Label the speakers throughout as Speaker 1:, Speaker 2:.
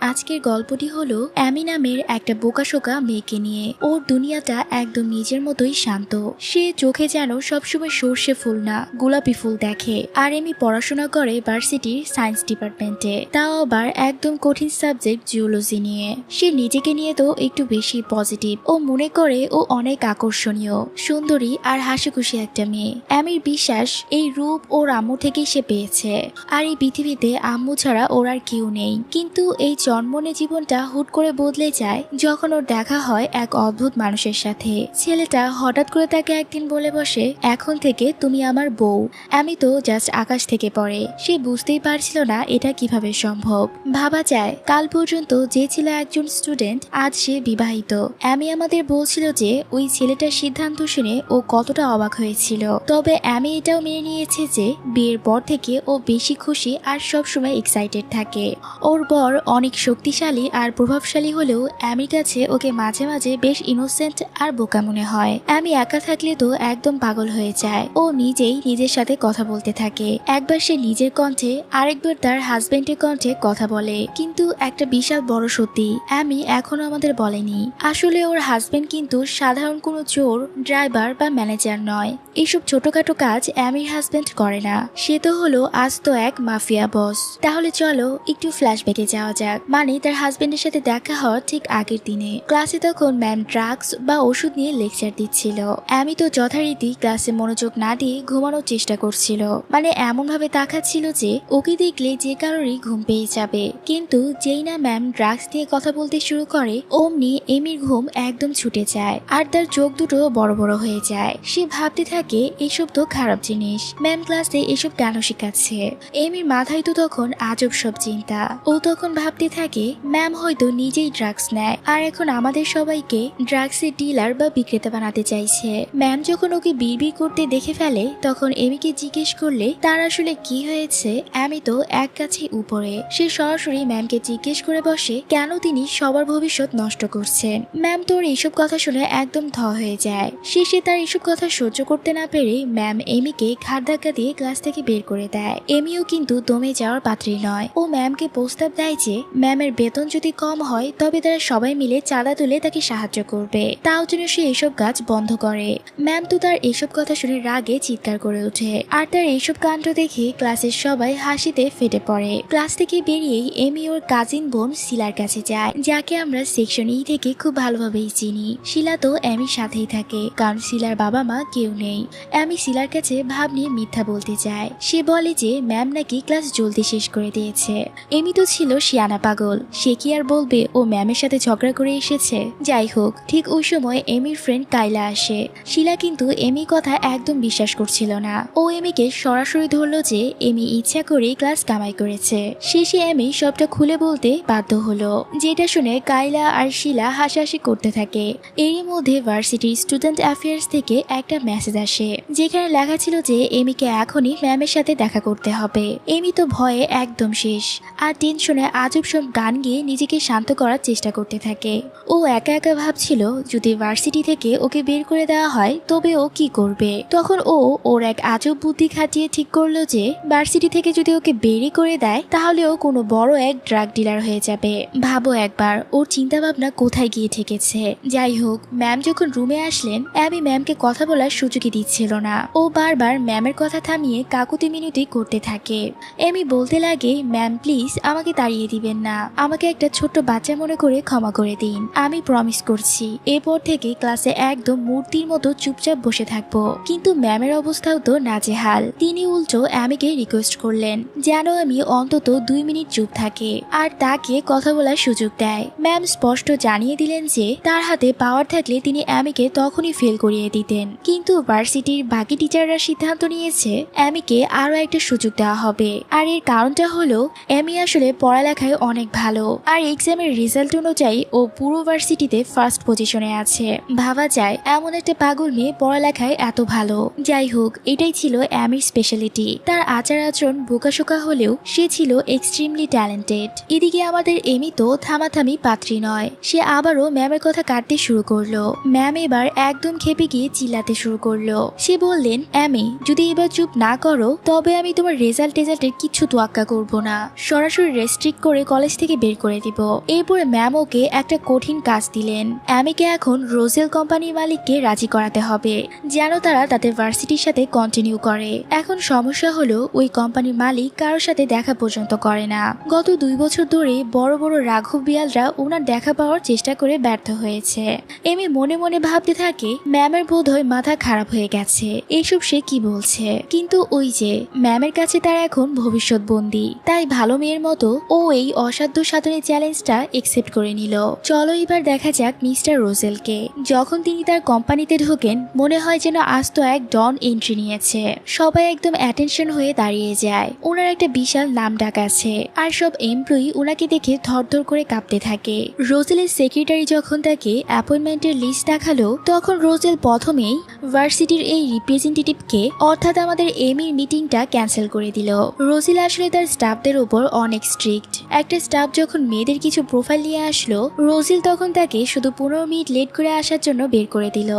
Speaker 1: আজকের গল্পটি হলো অ্যামি নামের একটা বোকাশোকা মেয়েকে নিয়ে। ওর দুনিয়াটা একদম নিজের মতোই শান্ত। সে চোখে যেন সবসময় সর্ষে ফুল না গোলাপি ফুল দেখে। আর এমি পড়াশোনা করে ভার্সিটির সায়েন্স ডিপার্টমেন্টে, তাও আবার একদম কঠিন সাবজেক্ট জিওলজি নিয়ে। সে নিজেকে নিয়ে তো একটু বেশি পজিটিভ। ও মনে করে ও অনেক আকর্ষণীয়, সুন্দরী আর হাসিখুশি একটা মেয়ে। অ্যামির বিশ্বাস এই রূপ ওর আম্মু থেকেই সে পেয়েছে, আর এই পৃথিবীতে আম্মু ছাড়া ওর আর কেউ নেই। কিন্তু এই জন্মনে জীবনটা হুট করে বদলে যায় যখন ওর দেখা হয় এক অদ্ভুত মানুষের সাথে। ছেলেটা হঠাৎ করে তাকে একদিন বলে বসে, এখন থেকে তুমি আমার বউ। আমি তো জাস্ট আকাশ থেকে পড়ে। সে বুঝতেই পারছিল না এটা কিভাবে সম্ভব। ভাবা যায় কাল পর্যন্ত যে ছিল একজন স্টুডেন্ট, আজ সে বিবাহিত। অ্যামি আমাদের বলছিল যে ওই ছেলেটার সিদ্ধান্ত শুনে ও কতটা অবাক হয়েছিল। তবে অ্যামি এটাও মেনে নিয়েছে যে বিয়ের পর থেকে ও বেশি খুশি আর সবসময় এক্সাইটেড থাকে। ওর বর অনেক শক্তিশালী আর প্রভাবশালী হলেও অ্যামির কাছে ওকে মাঝে মাঝে বেশ ইনোসেন্ট আর বোকা মনে হয়। অ্যামি একা থাকলে তো একদম পাগল হয়ে যায়। ও নিজেই নিজের সাথে কথা বলতে থাকে। একবার সে নিজের কণ্ঠে, আরেকবার তার হাজবেন্ডের কণ্ঠে কথা বলে। কিন্তু একটা বিশাল বড় সত্যি অ্যামি এখনো আমাদের বলেনি। আসলে ওর হাজবেন্ড কিন্তু সাধারণ কোনো চোর, ড্রাইভার বা ম্যানেজার নয়। এইসব ছোটখাটো কাজ অ্যামির হাজবেন্ড করে না। সে তো হলো আস্ত এক মাফিয়া বস। তাহলে চলো একটু ফ্ল্যাশব্যাকে যাওয়া যাক। মানে তার হাজবেন্ডের সাথে দেখা হওয়ার ঠিক আগের দিনে ক্লাসে তখন ম্যাম ড্রাগস বা ওষুধ নিয়ে লেকচার দিচ্ছিল। অ্যামি তো যথারীতি ক্লাসে মনোযোগ না দিয়ে ঘুমানোর চেষ্টা করছিল। মানে এমন ভাবে তাকাচ্ছিল যে ওকে দেখলে যে কারোরই ঘুম পেয়ে যাবে। কিন্তু যেই না ম্যাম ড্রাগস নিয়ে কথা বলতে শুরু করে, অমনি এমির ঘুম একদম ছুটে যায় আর তার চোখ দুটো বড় বড় হয়ে যায়। সে ভাবতে থাকে এসব তো খারাপ জিনিস, ম্যাম ক্লাসে এসব কেন শেখাচ্ছে। এমির মাথায় তো তখন আজব সব চিন্তা। ও তখন ভাবতে থাকে ম্যাম হয়তো নিজেই ড্রাগস নেয় আর এখন আমাদের সবাইকে ড্রাগসের ডিলার বা বিক্রেতা বানাতে চাইছে। ম্যাম যখন ওকে বিড়বিড় করতে দেখে ফেলে, তখন এমিকে জিজ্ঞেস করলে তার আসলে কি হয়েছে, অ্যামি তো এক কাছে উপরে। সে সরাসরি ম্যামকে জিজ্ঞেস করে বসে কেন তিনি সবার ভবিষ্যৎ নষ্ট করছেন। ম্যাম তোর এইসব কথা শুনে একদম থ হয়ে যায়। শেষে তার এইসব কথা সহ্য করতে না পেরে ম্যাম এমিকে ঘাড় ধাক্কা দিয়ে ক্লাস থেকে বের করে দেয়। এমিও কিন্তু দমে যাওয়ার পাত্রী নয়। ও ম্যামকে প্রস্তাব দেয় যে ম্যামের বেতন যদি কম হয় তবে তারা সবাই মিলে চাঁদা তুলে তাকে সাহায্য করবে। তাও যেন সে এসব কাজ বন্ধ করে। ম্যাম তো তার এসব কথা শুনে রাগে চিৎকার করে ওঠে। আর তার এইসব কাণ্ড দেখে ক্লাসের সবাই হাসিতে ফেটে পড়ে। ক্লাস থেকে বেরিয়েই এমি ওর কাজিন বোন শিলার কাছে যায়, যাকে আমরা সেকশন ই থেকে খুব ভালোভাবেই চিনি। শিলা তো এমির সাথেই থাকে, কারণ শিলার বাবা মা কেউ নেই। এমি শিলার কাছে ভাব নিয়ে মিথ্যা বলতে চায়। সে বলে যে ম্যাম নাকি ক্লাস জলদি শেষ করে দিয়েছে। এমি তো ছিল শিয়ানা পাগল, সে কি আর বলবে ও ম্যামের সাথে ঝগড়া করে এসেছে। যাই হোক, ঠিক ওই সময় এমির ফ্রেন্ড কাইলা আসে। শিলা কিন্তু এমি কথা একদম বিশ্বাস করছিল না। ও এমিকে সরাসরি ধরলো যে এমি ইচ্ছা করে ক্লাস কামাই করেছে। শেষে এমি সবটা খুলে বলতে বাধ্য হলো, যেটা শুনে কাইলা আর শিলা হাসাহাসি করতে থাকে। এরই মধ্যে ভার্সিটির স্টুডেন্ট অ্যাফেয়ার্স থেকে একটা মেসেজ আসে, যেখানে লেখা ছিল যে এমিকে এখনই ম্যামের সাথে দেখা করতে হবে। এমি তো ভয়ে একদম শেষ আর টেনশনে আজব সব গান গিয়ে নিজেকে শান্ত করার চেষ্টা করতে থাকে। ও একা একা ভাবছিল যদি ভার্সিটি থেকে ওকে বের করে দেওয়া হয় তবে ও কি করবে। তখন ও ওর এক আজব বুদ্ধি খাটিয়ে ঠিক করলো যে ভার্সিটি থেকে যদি ওকে বেরই করে দেয় তাহলে ও কোনো বড় এক ড্রাগ ডিলার হয়ে যাবে। ভাবো একবার ওর চিন্তা ভাবনা কোথায় গিয়ে ঠেকেছে। যাই হোক, ম্যাম যখন রুমে আসলেন, অ্যামি ম্যামকে কথা বলার সুযোগই দিচ্ছিল না। ও বারবার ম্যামের কথা থামিয়ে কাকুতি মিনতি করতে থাকে। এমি বলতে লাগে, ম্যাম প্লিজ আমাকে তাড়িয়ে দিবেন না, আমাকে একটা ছোট্ট বাচ্চা মনে করে ক্ষমা করে দিন। আমি প্রমিস করছি এরপর থেকে ক্লাসে একদম মূর্তির মতো চুপচাপ বসে থাকবো। কিন্তু ম্যামের অবস্থাও তো নাজেহাল। তিনি উল্টো অ্যামিকে রিকোয়েস্ট করলেন যেন আমি অন্তত 2 মিনিট চুপ থাকে আর তাকে কথা বলার সুযোগ দেয়। ম্যাম স্পষ্ট জানিয়ে দিলেন যে তার হাতে পাওয়ার থাকলে তিনি অ্যামিকে তখনই ফেল করিয়ে দিতেন। কিন্তু ভার্সিটির বাকি টিচাররা সিদ্ধান্ত নিয়েছে অ্যামিকে আরো একটা সুযোগ দেওয়া হবে। আর এর কারণটা হলো এমি আসলে পড়ালেখায় অনেক ভালো আর এক্সামের রেজাল্ট অনুযায়ী ও পুরো ভার্সিটিতে ফার্স্ট পজিশনে আছে। ভাবা যায় এমন একটা পাগল মেয়ে পড়ালেখায় এত ভালো। যাই হোক, এটাই ছিল অ্যামির স্পেশালিটি। তার আচার আচরণ বোকাশোকা হলেও সে ছিল এক্সট্রিমলি ট্যালেন্টেড। এদিকে আমাদের এমি তো থামাথামি পাত্রী নয়। সে আবারও ম্যামের কথা কাটতে শুরু করলো। ম্যাম এবার একদম খেপে গিয়ে চিল্লাতে শুরু করলো। সে বললেন, অ্যামি যদি এবার চুপ না করো তবে আমি তোমার রেজাল্টের কিচ্ছু তোয়াক্কা করবো না। সরাসরি রেস্ট্রিক্ট করে কলেজ থেকে বের করে দিব। এরপরে ম্যাম ওকে একটা কঠিন কাজ দিলেন। অ্যামিকে এখন রোজেল কোম্পানির মালিককে রাজি করাতে হবে যেন তারা তাদের ভার্সিটির সাথে কন্টিনিউ করে। এখন সমস্যা হলো ওই কোম্পানির মালিক কারোর সাথে দেখা পর্যন্ত করে না। গত 2 বছর ধরে বড় বড় রাঘব বিয়ালরা ওনার দেখা পাওয়ার চেষ্টা করে ব্যর্থ হয়েছে। এমি মনে মনে ভাবতে থাকে ম্যামের বোধহয় মাথা খারাপ হয়ে গেছে, এইসব সে কি বলছে। কিন্তু ওই যে ম্যামের কাছে তার এখন ভবিষ্যৎ বন্দী, তাই ভালো মেয়ের মতো ও এই অসাধ্য সাধনের চ্যালেঞ্জটা একসেপ্ট করে নিল। চলো এবার দেখা যাক মিস্টার রোজেলকে। যখন তিনি তার কোম্পানিতে ঢোকেন মনে হয় যেন আস্ত এক ডন এন্ট্রি নিয়েছে। সবাই একদম অ্যাটেনশন হয়ে দাঁড়িয়ে যায়। ওনার একটা বিশাল নাম ডাক আছে আর সব এমপ্লয়ি ওনাকে দেখে থরথর করে কাঁপতে থাকে। রোজেলের সেক্রেটারি যখন তাকে অ্যাপয়েন্টমেন্টের লিস্ট দেখালো তখন রোজেল প্রথমেই ভার্সিটির এই রিপ্রেজেন্টেটিভকে অর্থাৎ আমাদের এমির মিটিংটা ক্যান্সেল করে দিল। রোজেল আসলে তার স্টাফদের উপর অনেক স্ট্রিক্ট। একটা স্টাফ যখন মেয়েদের কিছু প্রোফাইল নিয়ে আসলো রোজেল তখন তাকে শুধু 15 মিনিট লেট করে আসার জন্য বের করে দিল।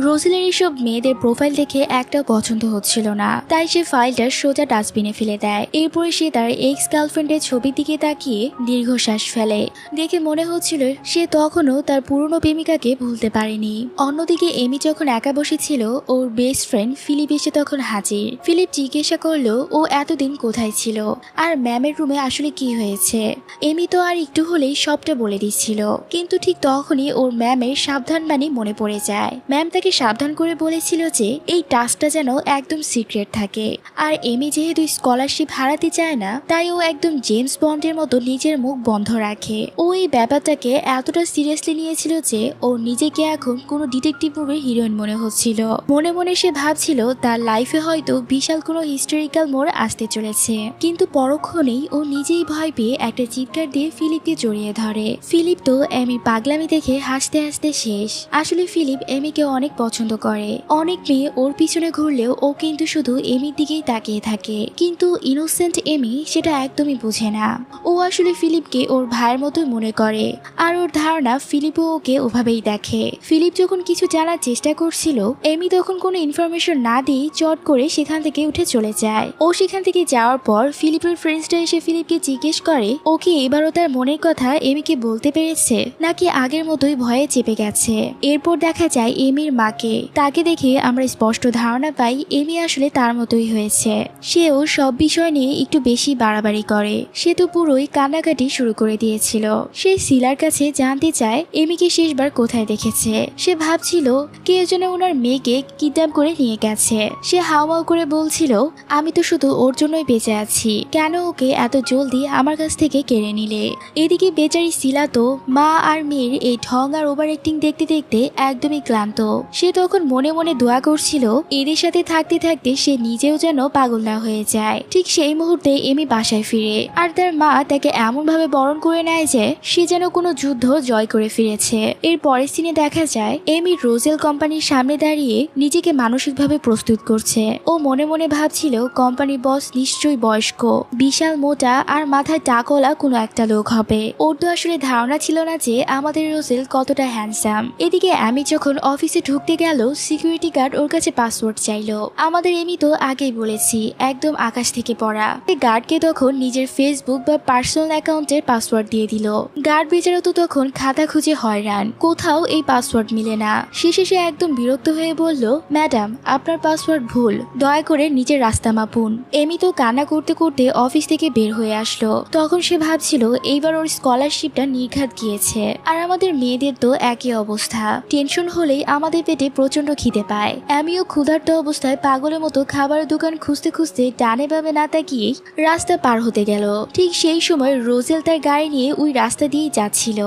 Speaker 1: রোজেলের এসব মেয়েদের প্রোফাইল দেখে একটাও পছন্দ হচ্ছিল না, তাই সে ফাইলটা সোজা ডাস্টবিনে ফেলে দেয়। এরপরে সে তার এক্স গার্লফ্রেন্ডের ছবির দিকে তাকিয়ে দীর্ঘশ্বাস ফেলে। দেখে মনে হচ্ছিল সে তখনও তার পুরনো প্রেমিকাকে ভুলতে পারেনি। অন্যদিকে এমি যখন একা বসেছিল ওর বেস্ট ফ্রেন্ড ফিলিপ এসে তখন হাজির। ফিলিপ জিজ্ঞাসা করলো ও এতদিন কোথায় ছিল আর ম্যামের রুমে আসলে কি হয়েছে। এমি তো আর একটু হলেই সবটা বলে দিচ্ছিল, কিন্তু ঠিক তখনই ওর ম্যামের সাবধান বাণী মনে পড়ে যায়। ম্যাম তাকে সাবধান করে বলেছিল যে এই টাস্কটা যেন একদম সিক্রেট থাকে। আর এমি যেহেতু স্কলারশিপ হারাতে চায় না তাই ও একদম জেমস বন্ডের মতো নিজের মুখ বন্ধ রাখে। ও এই ব্যাপারটাকে এতটা সিরিয়াসলি নিয়েছিল যে ও নিজেকে এখন কোনো ডিটেকটিভ মুভির হিরোইন মনে হচ্ছিল। মনে মনে সে ভাবছিল তার লাইফে হয়তো বিশাল কোনো হিস্টোরিক্যাল মোড় আসতে চলেছে। কিন্তু পরক্ষণেই ও নিজেই ভয় পেয়ে একটা চিৎকার দিয়ে ফিলিপকে জড়িয়ে ধরে। ফিলিপ তো এমি পাগলামি দেখে হাসতে হাসতে শেষ। আসলে ফিলিপ এমিকে অনেক পছন্দ করে। অনেক মেয়ে ওর পিছনে ঘুরলেও ও কিন্তু শুধু এমির দিকেই তাকিয়ে থাকে, কিন্তু ইনোসেন্ট এমি সেটা একদমই বুঝে না। ও আসলে ফিলিপকে ওর ভাইয়ের মতোই মনে করে আর ওর ধারণা ফিলিপও ওকে ওভাবেই দেখে। ফিলিপ যখন কিছু জানার চেষ্টা করছিল এমি তখন কোনো ইনফরমেশন না দিয়ে চট করে সেখান থেকে উঠে চলে যায়। ও সেখান থেকে যাওয়ার পর ফিলিপের ফ্রেন্ডসটা এসে ফিলিপকে জিজ্ঞেস করে ও কি এবারও তার মনের কথা এমিকে বলতে পেরেছে নাকি আগের মতোই ভয়ে চেপে গেছে। এরপর দেখা যায় এমির মাকে। তাকে দেখে আমরা স্পষ্ট ধারণা পাই এমি আসলে তার মতোই হয়েছে। সেও সব বিষয় নিয়ে একটু বেশি বাড়াবাড়ি করে। সে তো পুরোই কান্নাকাটি শুরু করে দিয়েছিল। সে শিলার কাছে জানতে চায় এমিকে শেষবার কোথায় দেখেছে। সে ভাবছিল কেউ যেন ওনার মেয়েকে কিডন্যাপ করে নিয়ে গেছে। সে হাওমাও করে বলছিল আমি তো শুধু ওর জন্যই বেঁচে আছি, কেন ওকে এত জলদি আমার কাছ থেকে কেড়ে নিলে। এদিকে বেচারি শিলা তো মা আর মেয়ের এই ঢং আর ওভার অ্যাক্টিং দেখতে দেখতে একদমই ক্লান্ত। সে তখন মনে মনে দোয়া করছিল এদের সাথে থাকতে থাকতে সে নিজেও যেন পাগল না হয়ে যায়। ঠিক সেই মুহূর্তে এমি বাসায় ফিরে আর তার মা তাকে এমন ভাবে বরণ করে নেয় যে সে যেন কোনো যুদ্ধ জয় করে ফিরেছে। এর পরের সিনে দেখা যায় এমি রোজেল কোম্পানির সামনে দাঁড়িয়ে নিজেকে মানসিকভাবে প্রস্তুত করছে। ও মনে মনে ভাবছিল কোম্পানির বস নিশ্চয়ই বয়স্ক, বিশাল মোটা আর মাথায় টাকওয়ালা কোনো একটা লোক হবে। ওর তো আসলে ধারণা ছিল না যে আমাদের রোজেল কতটা হ্যান্ডসাম। এদিকে আমি যখন অফিসে ঢুকতে গেল সিকিউরিটি গার্ড ওর কাছে পাসওয়ার্ড চাইলো। আমাদের এমি তো আগেই বলেছি একদম আকাশ থেকে পড়া। গার্ডকে তখন নিজের ফেসবুক বা পার্সোনাল অ্যাকাউন্টের পাসওয়ার্ড দিয়ে দিল। গার্ড বেচারা তো তখন খাতা খুঁজে হয়রান, কোথাও এই পাসওয়ার্ড মিলে না। শেষে সে একদম বিরক্ত হয়ে বলল ম্যাডাম আপনার পাসওয়ার্ড ভুল, দয়া করে নিজের রাস্তা মাপুন। এমি তো কান্না করতে করতে অফিস থেকে বের হয়ে আসলো। তখন সে ভাবছিল এইবার ওর স্কলারশিপটা নির্ঘাত গিয়েছে। আর আমাদের মেয়েদের তো একই অবস্থা, টেনশন হলেই আমাদের পেটে প্রচন্ড খিদে পায়। আমিও ক্ষুধার্ত অবস্থায় পাগলের মতো খাবারের দোকান খুঁজতে খুঁজতে ডানে বামে না তাকিয়ে রাস্তা পার হতে গেল। ঠিক সেই সময় রোজেল তার গাড়ি নিয়ে ওই রাস্তা দিয়ে যাচ্ছিল।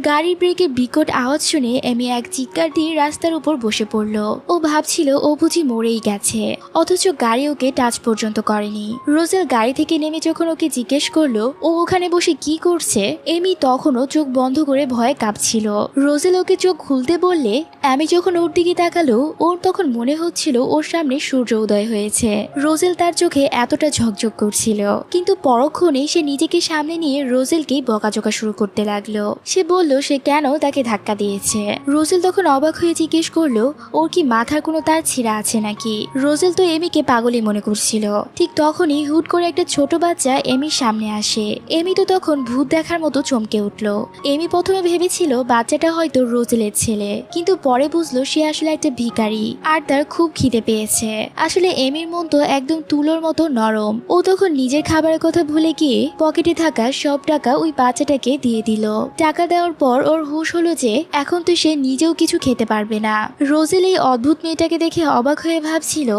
Speaker 1: গাড়ির ব্রেকের বিকট আওয়াজ শুনে এমি এক চিৎকার দিয়ে রাস্তার উপর বসে পড়ল। ও ভাবছিল ও বুঝি মরেই গেছে, অথচ গাড়ি ওকে টাচ পর্যন্ত করেনি। রোজেল গাড়ি থেকে নেমে যখন ওকে জিজ্ঞেস করলো ও ওখানে বসে কি করছে, এমি তখনও চোখ বন্ধ করে ভয়ে কাঁপছিল। রোজেল ওকে চোখ খুলতে বললে আমি যখন ওর দিকে তাকালো ওর তখন মনে হচ্ছিল ওর সামনে সূর্য উদয় হয়েছে। রোজেল তার চোখে এতটা ঝকঝক করছিল, কিন্তু পরক্ষণে সে নিজেকে সামনে নিয়ে রোজেলকে বকাঝকা শুরু করতে লাগলো। সে বলল সে কেন তাকে ধাক্কা দিয়েছে। রোজেল তখন অবাক হয়ে জিজ্ঞেস করলো ওর কি মাথার কোনো তার ছিঁড়া আছে নাকি। রোজেল তো এমিকে পাগলই মনে করছিল। ঠিক তখনই হুট করে একটা ছোট বাচ্চা এমির সামনে আসে। এমি তো তখন তখন ভূত দেখার মতো চমকে উঠল। এমি প্রথমে ভেবেছিল বাচ্চাটা হয়তো রোজেলের ছেলে, কিন্তু পরে বুঝলো সে আসলে একটা ভিখারি আর তার খুব খিদে পেয়েছে। আসলে এমির মন তো একদম তুলোর মতো নরম। ও তখন নিজের খাবারের কথা ভুলে গিয়ে পকেটে থাকা সব টাকা ওই বাচ্চাটাকে দিয়ে দিল। টাকা দেওয়ার পর ওর হুঁশ হলো যে এখন তো সে নিজেও কিছু খেতে পারবে না। রোজেল এই অদ্ভুত মেয়েটাকে দেখে অবাক হয়ে ভাবছিল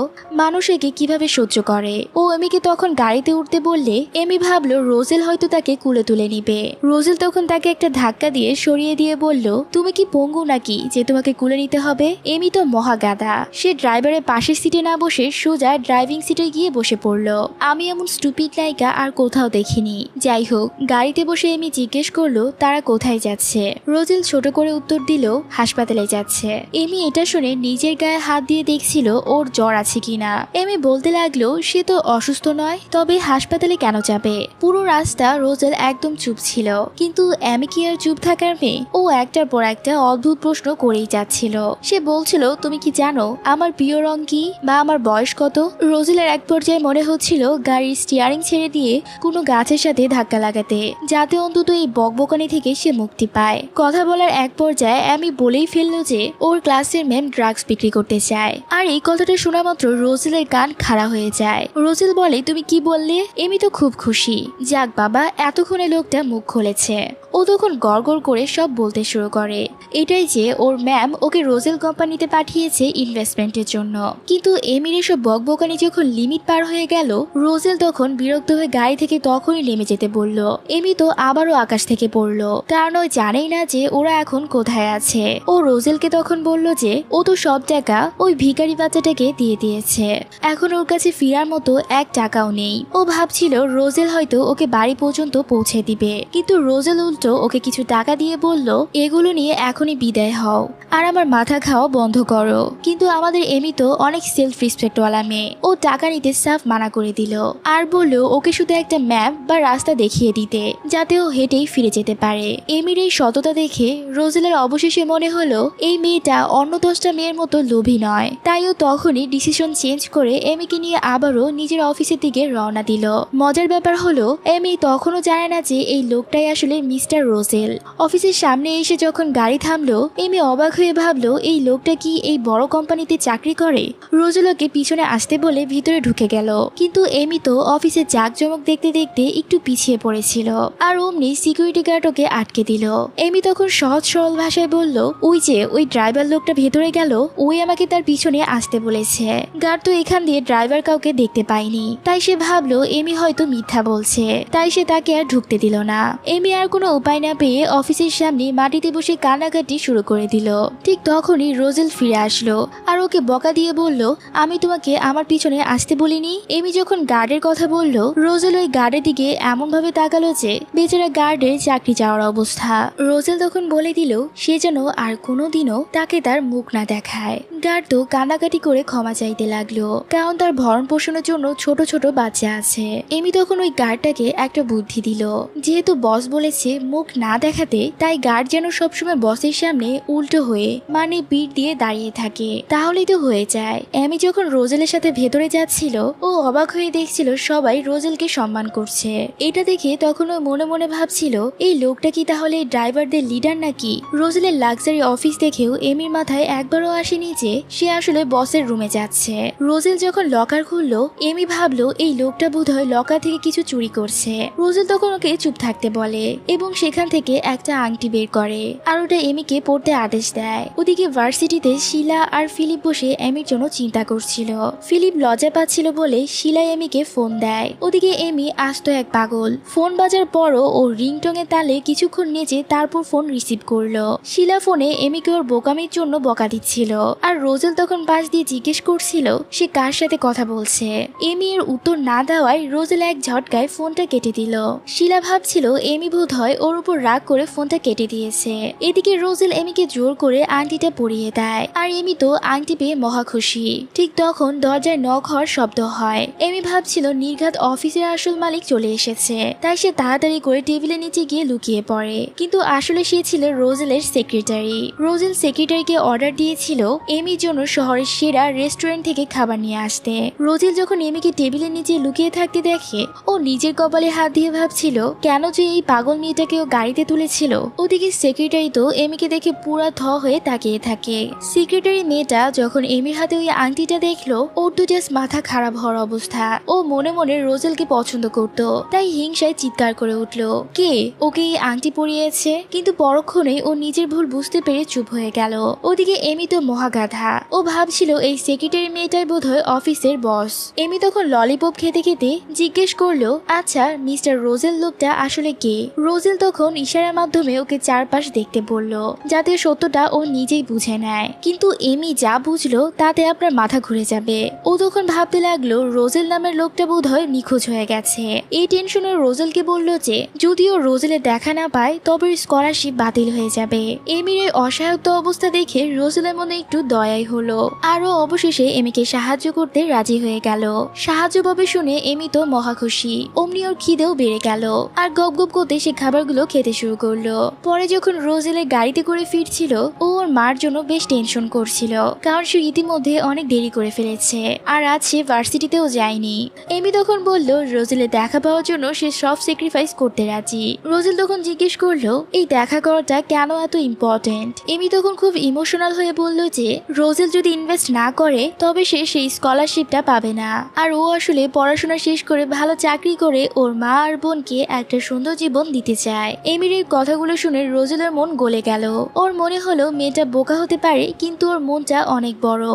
Speaker 1: মানুষ একে কিভাবে সহ্য করে। ও এমিকে তখন গাড়িতে উঠতে বললে এমি ভাবলো রোজেল হয়তো তাকে কুলে তুলে নিবে। রোজেল তখন তাকে একটা ধাক্কা দিয়ে সরিয়ে দিয়ে বলল, তুমি কি পঙ্গু নাকি যে তোমাকে কুলে নিতে হবে? এমি তো মহাগাদা। সে ড্রাইভারের পাশের সিটে না বসে সোজা ড্রাইভিং সিটে গিয়ে বসে পড়লো। আমি এমন স্টুপিড নায়িকা আর কোথাও দেখিনি। যাই হোক, গাড়িতে বসে এমি জিজ্ঞেস করলো তারা কোথায় যাচ্ছে। রোজেল ছোট করে উত্তর দিল হাসপাতালে যাচ্ছে। এমি এটা শুনে নিজের গায়ে হাত দিয়ে দেখছিল ওর জ্বর আছে কিনা। এমি বলতে লাগলো সে তো অসুস্থ নয়, তবে হাসপাতালে কেন যাবে? পুরো রাস্তা রোজেল একদম চুপ ছিল, কিন্তু এমি কি আর চুপ থাকার মেয়ে? ও একটার পর একটা অদ্ভুত প্রশ্ন করেই যাচ্ছিল। সে বলছিল তুমি কি জানো আমার প্রিয় রং কি বা আমার বয়স কত? রোজেলের এক পর্যায়ে মনে হচ্ছিল গাড়ির স্টিয়ারিং ছেড়ে দিয়ে কোনো গাছের সাথে ধাক্কা লাগাতে, যাতে অন্তত এই বকবকানি থেকে সে মুক্তি পায়। কথা বলার এক পর্যায়ে এমি বলেই ফেললো যে ওর ক্লাসের ম্যাম ড্রাগস বিক্রি করতে চায়। আর এই কথাটা শোনা মাত্র রোজেলের কান খাড়া হয়ে যায়। রোজেল বলে তুমি কি বললে? এমি তো খুব খুশি। যাক বাবা, এতক্ষণে লোকটা মুখ খুলেছে। ও তখন গড়গড় করে সব বলতে শুরু করে এটাই যে ওর ম্যাম ওকে রোজেল কোম্পানিতে পাঠিয়েছে ইনভেস্টমেন্টের জন্য। কিন্তু এমির এসব বকবকানি যখন লিমিট পার হয়ে গেল, রোজেল তখন বিরক্ত হয়ে গাড়ি থেকে তখনই নেমে যেতে বলল। এমি তো আবারও আকাশ থেকে পড়লো, কারণ ও জানেই না যে ওরা এখন কোথায় আছে। ও রোজেলকে তখন বলল যে ও তো সব টাকা ওই ভিখারি বাচ্চাটাকে দিয়ে দিয়েছে, এখন ওর কাছে ফিরার মতো এক টাকাও নেই। ও ভাবছিল রোজেল হয়তো ওকে বাড়ি পর্যন্ত পৌঁছে দিবে, কিন্তু রোজেল উল্টো ওকে কিছু টাকা দিয়ে বলল এগুলো নিয়ে এখনই বিদায় হও আর আমার মাথা খাওয়া বন্ধ করো। কিন্তু আমাদের এমি তো অনেক সেলফ রেসপেক্টওয়ালা মেয়ে। ও টাকা নিতে সাফ মানা করে দিল আর বলল ওকে শুধু একটা ম্যাপ বা রাস্তা দেখিয়ে দিতে, যাতে ও হেঁটেই ফিরে যেতে পারে। এমির এই সততা দেখে রোজেলের অবশেষে মনে হলো এই মেয়েটা অন্য 10টা মেয়ের মতো লোভী নয়। তাই ও তখনই ডিসিশন চেঞ্জ করে এমিকে নিয়ে আবারও নিজের অফিসের দিকে রওনা দিল। মজার ব্যাপার হলো এমি তখনও জানে না যে এই লোকটাই আসলে মিস্টার রোজেল। অফিসের সামনে এসে যখন গাড়ি থামলো, এমি অবাক হয়ে ভাবলো এই লোকটা কি এই বড় কোম্পানিতে চাকরি করে। রোজেল ওকে পিছনে আসতে বলে ভিতরে ঢুকে গেল, কিন্তু এমি তো অফিসের জাঁকজমক দেখতে দেখতে একটু পিছিয়ে পড়েছিল। আর অমনি সিকিউরিটি গার্ড ওকে আটকে দিল। এমি তখন সহজ সরল ভাষায় বলল ওই যে ওই ড্রাইভার লোকটা ভেতরে গেল, ওই আমাকে তার পিছনে আসতে বলেছে। গার্ড তো এখান দিয়ে ড্রাইভার কাউকে দেখতে পায়নি, তাই সে ভাবলো এমি হয়তো মিথ্যা বলছে, তাই সে তাকে আর ঢুকতে দিল না। এমি আর কোনো উপায় না পেয়ে অফিসের সামনে মাটিতে বসে কান্নাকাটি শুরু করে দিল। ঠিক তখনই রোজেল ফিরে আসলো আর ওকে বকা দিয়ে বলল আমি তোমাকে আমার পিছনে আসতে বলিনি। এমি যখন গার্ডের কথা বলল, রোজেল ওই গার্ডের দিকে এমন ভাবে তাকালো যে বেচারা গার্ডের চাকরি যাওয়ার অবস্থা। রোজেল তখন বলে দিল সে যেন আর কোনোদিনও তাকে তার মুখ না দেখায়। গার্ড তো কান্নাকাটি করে ক্ষমা চাইতে লাগলো, কারণ তার ভরণ পোষণের জন্য ছোট ছোট বাচ্চা আছে। এমি তখন ওই গার্ডটাকে একটা বুদ্ধি দিল, যেহেতু বস বলেছে মুখ না দেখাতে, তাই গার্ড যেন সবসময় বসের সামনে উল্টো হয়ে মানে পিঠ দিয়ে দাঁড়িয়ে থাকে, তাহলেই তো হয়ে যায়। এমি যখন রোজেলের সাথে ভেতরে যাচ্ছিল, ও অবাক হয়ে দেখছিল সবাই রোজেলকে সম্মান করছে। এটা দেখে তখন ও মনে মনে ভাবছিল এই লোকটা কি তাহলে ড্রাইভারদের লিডার নাকি? রোজেলের লাক্সারি অফিস দেখেও এমির মাথায় একবারও আসেনি যে সে আসলে বসের রুমে যাচ্ছে। রোজেল যখন লকার খুললো, এমি ভাবলো এই লোকটা বোধহয় লকার থেকে কিছু চুরি করছে। রোজেল তখন ওকে চুপ থাকতে বলে এবং সেখান থেকে একটা আংটি বের করে আর ওটা এমিকে পড়তে আদেশ দেয়। ওদিকে ভার্সিটিতে শিলা আর ফিলিপ বসে এমির জন্য চিন্তা করছিল। ফিলিপ লজ্জা পাচ্ছিল বলে শিলা এমিকে ফোন দেয়। ওদিকে এমি আস্ত এক পাগল। ফোন বাজার পরও ও রিংটং এর তালে কিছুক্ষণ নেচে তারপর ফোন রিসিভ করলো। শিলা ফোনে এমিকে ওর বোকামির জন্য বকা দিচ্ছিল আর রোজেল তখন পাশ দিয়ে জিজ্ঞেস করছিল সে কার সাথে কথা বলছে। এমি এর উত্তর না দেওয়ায় রোজেল এক ঝটকায় ফোনটা কেটে দিল। শিলা ভাবছিল এমি বোধহয় ওর উপর রাগ করে ফোনটা কেটে দিয়েছে। এদিকে রোজেল এমিকে জোর করে আংটিটা পরিয়ে দেয় আর এমি তো আংটি পেয়ে মহা খুশি। ঠিক তখন দরজায় নক হওয়ার শব্দ হয়। এমি ভাবছিল নির্ঘাত অফিসের আসল মালিক চলে এসেছে, তাই সে তাড়াতাড়ি করে টেবিলের নিচে গিয়ে লুকিয়ে পড়ে। কিন্তু আসলে সে ছিল রোজেলের সেক্রেটারি। রোজেল সেক্রেটারিকে অর্ডার দিয়েছিল এমি এমির জন্য শহরের সেরা রেস্টুরেন্ট থেকে খাবার নিয়ে আসতে। রোজেল যখন এমিকে টেবিলের নিচে লুকিয়ে থাকতে দেখে ও নিজের কপালে হাত দিয়ে ভাবছিল কেন যে এই পাগল মেয়েটাকে ও গাড়িতে তুলেছিল। ওদিকে সেক্রেটারি তো এমিকে দেখে পুরা থ হয়ে তাকিয়ে থাকে। সেক্রেটারি মেয়েটা যখন এমির হাতে ওই আংটিটা দেখলো ওর তো জাস্ট মাথা খারাপ হওয়ার অবস্থা। ও মনে মনে রোজেলকে পছন্দ করত, তাই হিংসায় চিৎকার করে উঠলো, কে ওকে এই আংটি পরিয়েছে। কিন্তু পরক্ষণে ও নিজের ভুল বুঝতে পেরে চুপ হয়ে গেল। ওদিকে এমি তো মহাগাধা, ও ভাবছিল এই সেক্রেটারি মেয়েটাই বোধহয় অফিসের বস। এমি তখন ললিপপ খেতে খেতে জিজ্ঞেস করলো, আচ্ছা মিস্টার রোজেল লোকটা আসলে কে? রোজেল তখন ইশারার মাধ্যমে ওকে চারপাশ দেখতে বলল, যাতে সত্যটা ও নিজেই বুঝে নেয়। কিন্তু এমি যা বুঝলো তাতে আপনার মাথা ঘুরে যাবে। ও তখন ভাবতে লাগলো রোজেল নামের লোকটা বোধহয় নিখোঁজ হয়ে গেছে। এই টেনশনে রোজেলকে বলল যে যদিও রোজেলের দেখা না পায় তবে স্কলারশিপ বাতিল হয়ে যাবে। এমির এই অসহায়ত্ব অবস্থা দেখে রোজেলের মনে একটু দয়াই হলো, আরও অবশেষে এমিকে সাহায্য করতে রাজি হয়ে গেল। সাহায্য পাবে শুনে এমি তো মহা খুশি। অমনি ওর খিদেও বেড়ে গেল, আর গপ গপ করতে সে খাবারগুলো খেতে শুরু করলো। পরে যখন রোজেলের গাড়িতে করে ফিরছিল ও ওর মার জন্য বেশ টেনশন করছিল, কারণ সে ইতিমধ্যে অনেক দেরি করে ফেলেছে আর আজ সে ভার্সিটিতেও যায়নি। এমি তখন বলল রোজেলের দেখা পাওয়ার জন্য সে সব স্যাক্রিফাইস করতে রাজি। রোজেল তখন জিজ্ঞেস করলো এই দেখা করাটা কেন এত ইম্পর্টেন্ট। এমি তখন খুব ইমোশনাল হয়ে বলল যে রোজেল যদি ইনভেস্ট না করে তবে সে সেই স্কলারশিপটা পাবে না, আর ও আসলে পড়াশোনা শেষ করে ভালো চাকরি করে ওর মা আর বোনকে একটা সুন্দর জীবন দিতে চায়। এমির এই কথাগুলো শুনে রোজেলের মন গলে গেল। ওর মনে হলো মেয়েটা বোকা হতে পারে কিন্তু ওর মনটা অনেক বড়।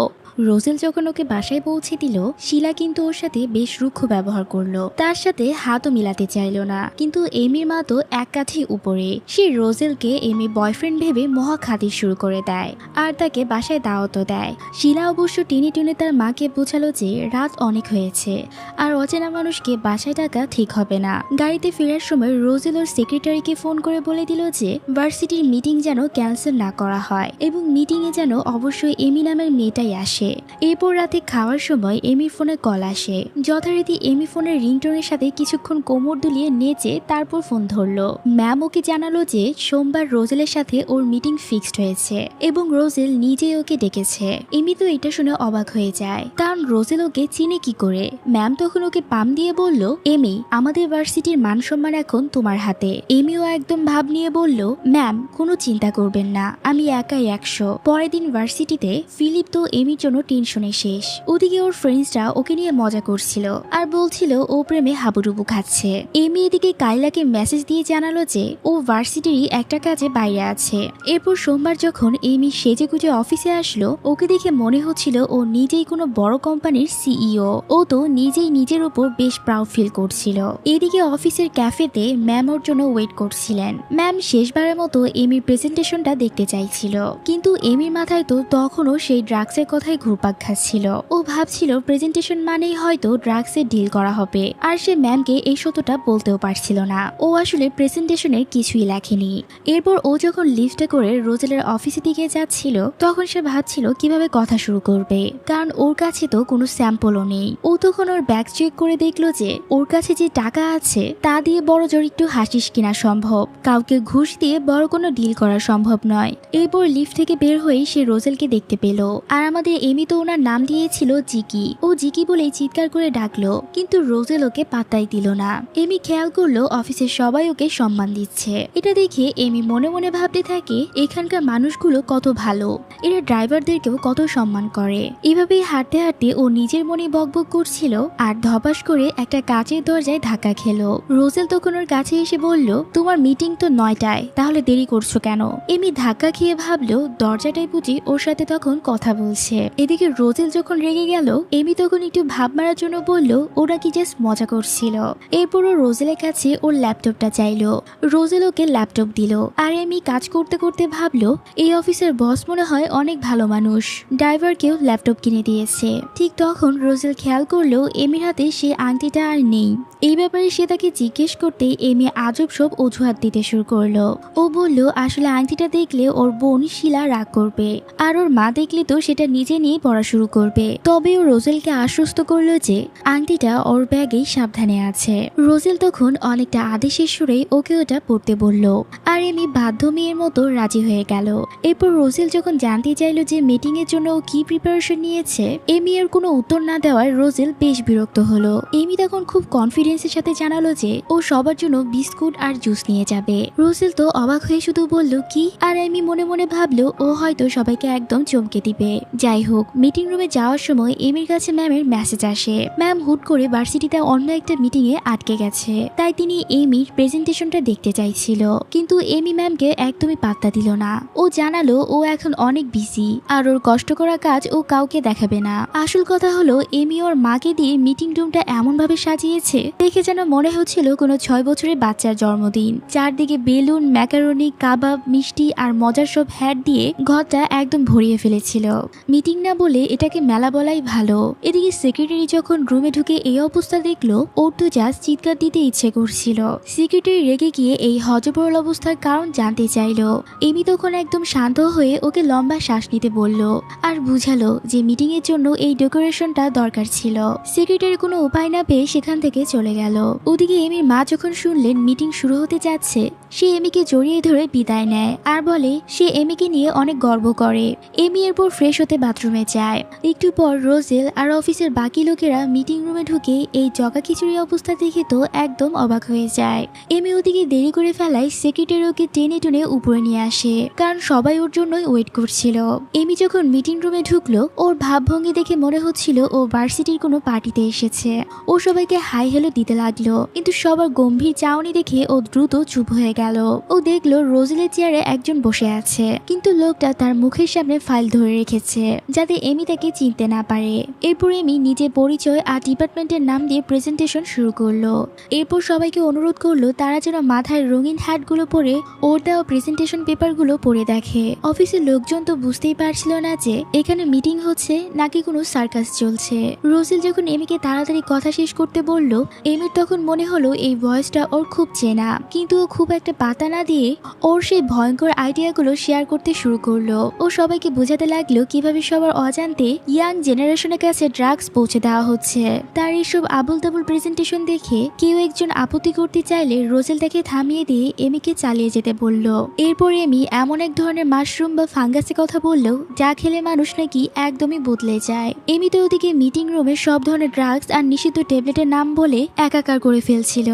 Speaker 1: রোজেল যখন ওকে বাসায় পৌঁছে দিল, শিলা কিন্তু ওর সাথে বেশ রুক্ষ ব্যবহার করলো, তার সাথে হাতও মিলাতে চাইলো না। কিন্তু এমির মা তো এক কাঠি উপরে, সে রোজেলকে এমি বয়ফ্রেন্ড ভেবে মহা খাতির শুরু করে দেয় আর তাকে বাসায় দাওয়াতও দেয়। শিলা অবশ্য টেনে টেনে তার মাকে বোঝালো যে রাত অনেক হয়েছে আর অচেনা মানুষকে বাসায় ডাকা ঠিক হবে না। গাড়িতে ফেরার সময় রোজেল ওর সেক্রেটারিকে ফোন করে বলে দিল যে ভার্সিটির মিটিং যেন ক্যান্সেল না করা হয় এবং মিটিংয়ে যেন অবশ্যই এমি নামের মেয়েটাই আসে। এরপর রাতে খাওয়ার সময় এমির ফোনে কল আসে। যথারীতি এমি ফোনের রিংটোনের সাথে কিছুক্ষণ কোমর দুলিয়ে নেচে তারপর ফোন ধরলো। ম্যাম ওকে জানালো যে সোমবার রোজেলের সাথে ওর মিটিং ফিক্সড হয়েছে এবং রোজেল নিজেই ওকে ডেকেছে। এমি তো এটা শুনে অবাক হয়ে যায়, কারণ রোজেল ওকে চিনে কি করে। ম্যাম তখন ওকে পাম দিয়ে বলল, এমি আমাদের ভার্সিটির মান সম্মান এখন তোমার হাতে। এমিও একদম ভাব নিয়ে বলল, ম্যাম কোনো চিন্তা করবেন না, আমি একাই 100। পরের দিন ভার্সিটিতে ফিলিপ তো এমির জন্য টেনশনে শেষ। ওদিকে ওর ফ্রেন্ডসরা ওকে নিয়ে মজা করছিল আর বলছিল ও প্রেমে হাবুডুবু খাচ্ছে। এমি এদিকে কাইলাকে মেসেজ দিয়ে জানালো যে ও ভার্সিটিরই একটা কাজে বাইরে আছে। এরপর সোমবার যখন এমি সেজেগুজে অফিসে আসলো, ওকে দেখে মনে হচ্ছিল ও নিজেই কোনো বড় কোম্পানির সিইও। ও তো নিজেই নিজের উপর বেশ প্রাউড ফিল করছিল। এদিকে অফিসের ক্যাফেতে ম্যাম ওর জন্য ওয়েট করছিলেন। ম্যাম শেষবারের মতো এমির প্রেজেন্টেশনটা দেখতে চাইছিল, কিন্তু এমির মাথায় তো তখনও সেই ড্রাগসের কথাই ঘুরপাক খাচ্ছিল। ও ভাবছিল প্রেজেন্টেশন মানেই হয়তো ড্রাগসের ডিল করা হবে, আর সে ম্যামকে এই সত্যটা বলতেও পারছিল না। ও আসলে প্রেজেন্টেশনের কিছুই লেখেনি। এরপর ও যখন লিফটে করে রোজেলের অফিসের দিকে যাচ্ছিল, তখন সে ভাবছিল কিভাবে কথা শুরু করবে, কারণ ওর কাছে তো কোনো স্যাম্পলও নেই। ও তখন ওর ব্যাগ চেক করে দেখলো যে ওর কাছে যে টাকা আছে তা দিয়ে বড় জোর একটু হাসিস কিনা সম্ভব, কাউকে ঘুষ দিয়ে বড় কোনো ডিল করা সম্ভব নয়। এরপর লিফট থেকে বের হয়ে সে রোজেলকে দেখতে পেল, আর আমাদের এমি তো ওনার নাম দিয়েছিল জিকি। ও জিকি বলেই চিৎকার করে ডাকলো, কিন্তু রোজেল ওকে পাত্তাই দিল না। এমি খেয়াল করলো অফিসের সবাই ওকে সম্মান দিচ্ছে। এটা দেখে এমি মনে মনে ভাবতে থাকে এখানকার মানুষগুলো কত ভালো, এরা ড্রাইভারদেরকেও কত সম্মান করে। এভাবেই হাঁটতে হাঁটতে ও নিজের মনে বকবক করছিল, আর ধপাস করে একটা কাচের দরজায় ধাক্কা খেলো। রোজেল তখন ওর কাছে এসে বলল, তোমার মিটিং তো 9টায়, তাহলে দেরি করছো কেন? এমি ধাক্কা খেয়ে ভাবলো দরজাটাই বুঝি ওর সাথে তখন কথা বলছে। এদিকে রোজেল যখন রেগে গেল, এমি তখন একটু ভাব মারার জন্য বলল ওরা কি জাস্ট মজা করছিল। এরপর ও রোজেলের কাছে ওর ল্যাপটপটা চাইলো। রোজেল ওকে ল্যাপটপ দিল, আর এমি কাজ করতে করতে ভাবলো এই অফিসের বস মনে হয় অনেক ভালো মানুষ, ড্রাইভারকেও ল্যাপটপ কিনে দিয়েছে। ঠিক তখন রোজেল খেয়াল করলো এমির হাতে সে আংটিটা আর নেই। এই ব্যাপারে সে তাকে জিজ্ঞেস করতেই এমি আজব সব অজুহাত দিতে শুরু করলো। ও বলল আসলে আংটিটা দেখলে ওর বোন শিলা রাগ করবে, আর ওর মা দেখলে তো সেটা নিজে নিয়ে পড়া শুরু করবে। তবে ও রোজেলকে আশ্বস্ত করলো যে আংটিটা ওর ব্যাগেই সাবধানে আছে। রোজেল তখন অনেকটা আদেশের সুরে ওকে ওটা পড়তে বলল, আর এমি বাধ্য মেয়ের মতো রাজি হয়ে গেল। এরপর রোজেল যখন জানতে চাইলো যে মিটিং এর জন্য ও কি প্রিপারেশন নিয়েছে, এমি এর কোনো উত্তর না দেওয়ায় রোজেল বেশ বিরক্ত হলো। এমি তখন খুব কনফিডেন্সের সাথে জানালো যে ও সবার জন্য বিস্কুট আর জুস নিয়ে যাবে। রোজেল তো অবাক হয়ে শুধু বলল কি, আর এমি মনে মনে ভাবলো ও হয়তো সবাইকে একদম চমকে দিবে। যাই হোক, মিটিং রুমে যাওয়ার সময় এমির কাছে ম্যামের মেসেজ আসে। ম্যাম হুট করে ভার্সিটিতে অন্য একটা মিটিং এ আটকে গেছে, তাই তিনি এমির প্রেজেন্টেশনটা দেখতে চাইছিল। কিন্তু এমি ম্যামকে একদমই পাত্তা দিল না। ও জানালো ও এখন অনেক বিজি, আর ওর কষ্ট করা কাজ ও কাউকে দেখাবে না। আসল কথা হলো এমি ওর মাকে দিয়ে মিটিং রুমটা এমন ভাবে সাজিয়েছে দেখে যেন মনে হচ্ছিল কোনো 6 বছরের বাচ্চার জন্মদিন। চারদিকে বেলুন, ম্যাকারনি, কাবাব, মিষ্টি আর মজার সব হ্যাট দিয়ে ঘরটা একদম ভরিয়ে ফেলেছিল। মিটিং না বলে এটাকে মেলা বলাই ভালো। এদিকে সেক্রেটারি যখন রুমে ঢুকে এই অবস্থা দেখলো, ওর তো জাস্ট চিৎকার দিতে ইচ্ছে করছিল। সেক্রেটারি রেগে গিয়ে এই হজবরল অবস্থার কারণ জানতে চাইলো। এমি তখন একদম শান্ত হয়ে ওকে লম্বা শ্বাস নিতে বলল, আর বুঝালো যে মিটিং এর জন্য এই ডেকোরেশনটা দরকার ছিল। সেক্রেটারি কোনো উপায় না পেয়ে সেখান থেকে চলে গেল। ওদিকে এমির মা যখন শুনলেন মিটিং শুরু হতে যাচ্ছে, সে এমিকে জড়িয়ে ধরে বিদায় নেয় আর বলে সে এমিকে নিয়ে অনেক গর্ব করে। এমি এরপর ফ্রেশ হতে বাথরুমে যায়। একটু পর রোজেল আর অফিসের বাকি লোকেরা মিটিং রুমে ঢুকে এই জগা খিচুড়ি অবস্থা দেখে তো একদম অবাক হয়ে যায়। এমি ওদিকে দেরি করে ফেলায় সেক্রেটারি ওকে টেনে টুনে উপরে নিয়ে আসে, কারণ সবাই ওর জন্যই ওয়েট করছিল। এমি যখন মিটিং রুমে ঢুকলো, ওর ভাবভঙ্গি দেখে মনে হচ্ছিল ও ভার্সিটির কোনো পার্টিতে এসেছে। ও সবাইকে হাই হ্যালো দিতে লাগলো, কিন্তু সবার গম্ভীর চাউনি দেখে ও দ্রুত চুপ হয়ে গেল। ও দেখলো রোজেলের চেয়ারে একজন বসে আছে, কিন্তু লোকটা তার মুখের সামনে ফাইল ধরে রেখেছে যাতে এমি তাকে চিনতে না পারে। এরপর এমি নিজের পরিচয় আর ডিপার্টমেন্টের নাম দিয়ে প্রেজেন্টেশন শুরু করলো। এরপর সবাইকে অনুরোধ করলো তারা যেন মাথায় রঙিন হ্যাটগুলো পরে ওর দেওয়া প্রেজেন্টেশন পেপারগুলো পড়ে দেখে। অফিসের লোকজন তো বুঝতেই পারছিল না যে এখানে মিটিং হচ্ছে নাকি কোনো সার্কাস চলছে। রোজেল যখন এমিকে তাড়াতাড়ি কথা শেষ করতে বলল, এমির তখন মনে হলো এই ভয়েসটা ওর খুব চেনা, কিন্তু ও খুব একটা পাতা না দিয়ে ওর সেই ভয়ঙ্কর আইডিয়াগুলো শেয়ার করতে শুরু করলো। ও সবাইকে বোঝাতে লাগলো কিভাবে সবার অজান্তে ইয়াং জেনারেশনের কাছে ড্রাগস পৌঁছে দেওয়া হচ্ছে। তার এইসব আবুল তাবুল প্রেজেন্টেশন দেখে কেউ একজন আপত্তি করতে চাইলে রোজেল তাকে থামিয়ে দিয়ে এমিকে চালিয়ে যেতে বলল। এরপর এমি এমন এক ধরনের মাশরুম বা ফাঙ্গাসের কথা বললো যা খেলে মানুষ নাকি একদমই বদলে যায়। এমি তো ওদিকে মিটিং রুমে সব ধরনের ড্রাগস আর নিষিদ্ধ ট্যাবলেটের নাম বলে একাকার করে ফেলছিল।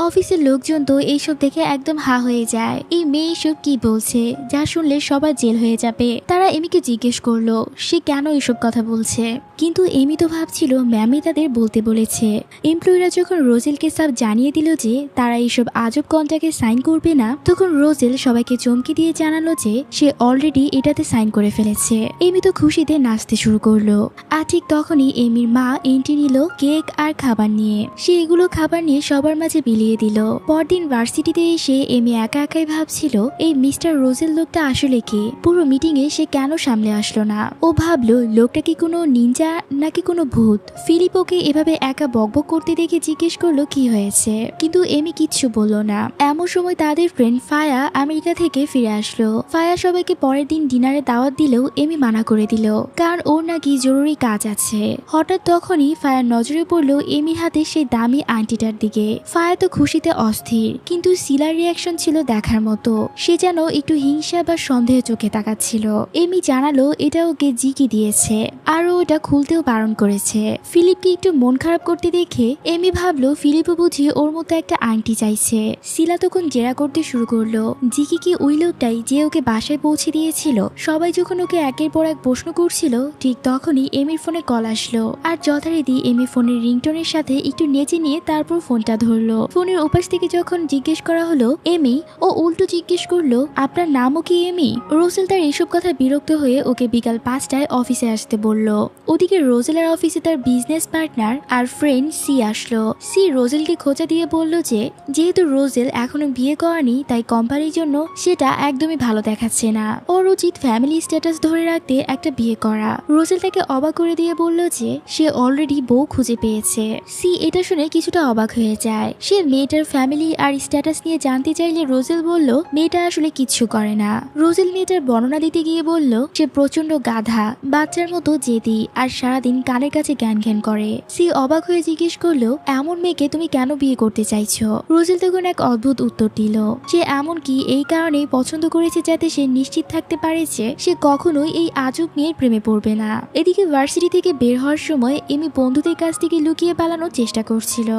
Speaker 1: অফিসের লোকজন তো এইসব দেখে একদম হা হয়ে যায়। এই মেয়ে এইসব কি বলছে, যা শুনলে সবার জেল হয়ে যাবে। তারা এমিকে জিজ্ঞেস করলো সে কেন এইসব কথা বলছে, কিন্তু এমি তো ভাবছিল ম্যামই তাদের বলতে বলেছে। এমপ্লয়িরা যখন রোজেলকে সব জানিয়ে দিল যে তারা এইসব আজব কন্ট্রাক্টে সাইন করবে না, তখন রোজেল সবাইকে চমকে দিয়ে জানালো যে সে অলরেডি এটাতে সাইন করে ফেলেছে। এমি তো খুশিতে নাচতে শুরু করলো। আর ঠিক তখনই এমির মা এন্ট্রি নিল কেক আর খাবার নিয়ে। সে এগুলো খাবার নিয়ে সবার মাঝে বিলিয়ে দিল। পরদিন ভার্সিটিতে এসে এমি একা একাই ভাবছিল এই মিস্টার রোজেল লোকটা আসলে কে, পুরো মিটিং এ সে কেন সামলে আসলো না। ও ভাবলো লোকটা কি কোনো নিনজা নাকি কোনো ভূত। ফিলিপ ওকে এভাবে একা বকবক করতে দেখে জিজ্ঞেস করলো কি হয়েছে, কিন্তু এমি কিচ্ছু বললো না। এমন সময় তাদের ফ্রেন্ড ফায়া আমেরিকা থেকে ফিরে আসলো। ফায়া সবাইকে পরের দিন ডিনারে দাওয়াত দিলেও এমি মানা করে দিল, কারণ ওর নাকি জরুরি কাজ আছে। হঠাৎ তখনই ফায়ার নজরে পড়লো এমির হাতে সেই দামি আংটিটার দিকে। ফায়া তো খুশিতে অস্থির, কিন্তু সিলার রিয়াকশন ছিল দেখার মতো। সে যেন একটু হিংসা বা সন্দেহ চোখে তাকাচ্ছিল। এমি জানালো এটা ওকে জিকি দিয়েছে, আর ও এটা খুলতেও বারণ করেছে। ফিলিপকে একটু মন খারাপ করতে দেখে এমি ভাবলো ফিলিপও বুঝি ওর মতো একটা আংটি চাইছে। সিলা তখন জেরা করতে শুরু করলো জিকি কি ওই লোকটাই যে ওকে বাসায় পৌঁছে দিয়েছিল। সবাই যখন ওকে একের পর এক প্রশ্ন করছিল, ঠিক তখনই এমির ফোনে কল আসলো। আর যথারীতি এমি ফোনের রিংটোনের সাথে একটু নেচে নিয়ে তারপর ফোনটা ধরলো। ফোনের উপাস থেকে যখন জিজ্ঞেস করা হলো এমি, ও উল্টো জিজ্ঞেস করলো আপনার নামও কি এমি। রোজেল তার এইসব কথা বিরক্ত হয়ে ওকে বিকাল 5টায় অফিসে আসতে বলল। ওদিকে রোজেলের অফিসে তার বিজনেস পার্টনার আর ফ্রেন্ড সি আসলো। সি রোজেলকে খোঁচা দিয়ে বলল যে যেহেতু রোজেল এখনো বিয়ে করেনি, তাই কোম্পানির জন্য সেটা একদমই ভালো দেখাচ্ছে না। ওর উচিত ফ্যামিলি স্ট্যাটাস ধরে রাখতে একটা বিয়ে করা। রোজেল তাকে অবাক করে দিয়ে বলল যে সে অলরেডি বউ খুঁজে পেয়েছে। সি এটা শুনে কিছুটা অবাক হয়ে যায়। সে মেয়েটার ফ্যামিলি আর স্ট্যাটাস নিয়ে জানতে চাইলে রোজেল বলল মেয়েটা আসলে কিচ্ছু করে না। রোজেল মেয়েটার বর্ণনা দিতে গিয়ে বলল সে প্রচন্ড গাধা, বাচ্চার মতো জেদি আর সারাদিন কানের কাছে জ্ঞান জ্ঞান করে। সি অবাক হয়ে জিজ্ঞেস করলো, এমন মেয়েকে তুমি কেন বিয়ে করতে চাইছো? রোজেল তখন এক অদ্ভুত উত্তর দিল। সে এমনকি এই কারণেই পছন্দ করেছে যাতে সে নিশ্চিত থাকতে পারে যে সে কখনোই এই আজব মেয়ের প্রেমে পড়বে না। এদিকে ভার্সিটি থেকে বের হওয়ার সময় এমি বন্ধুদের কাছ থেকে লুকিয়ে পালানোর চেষ্টা করছিল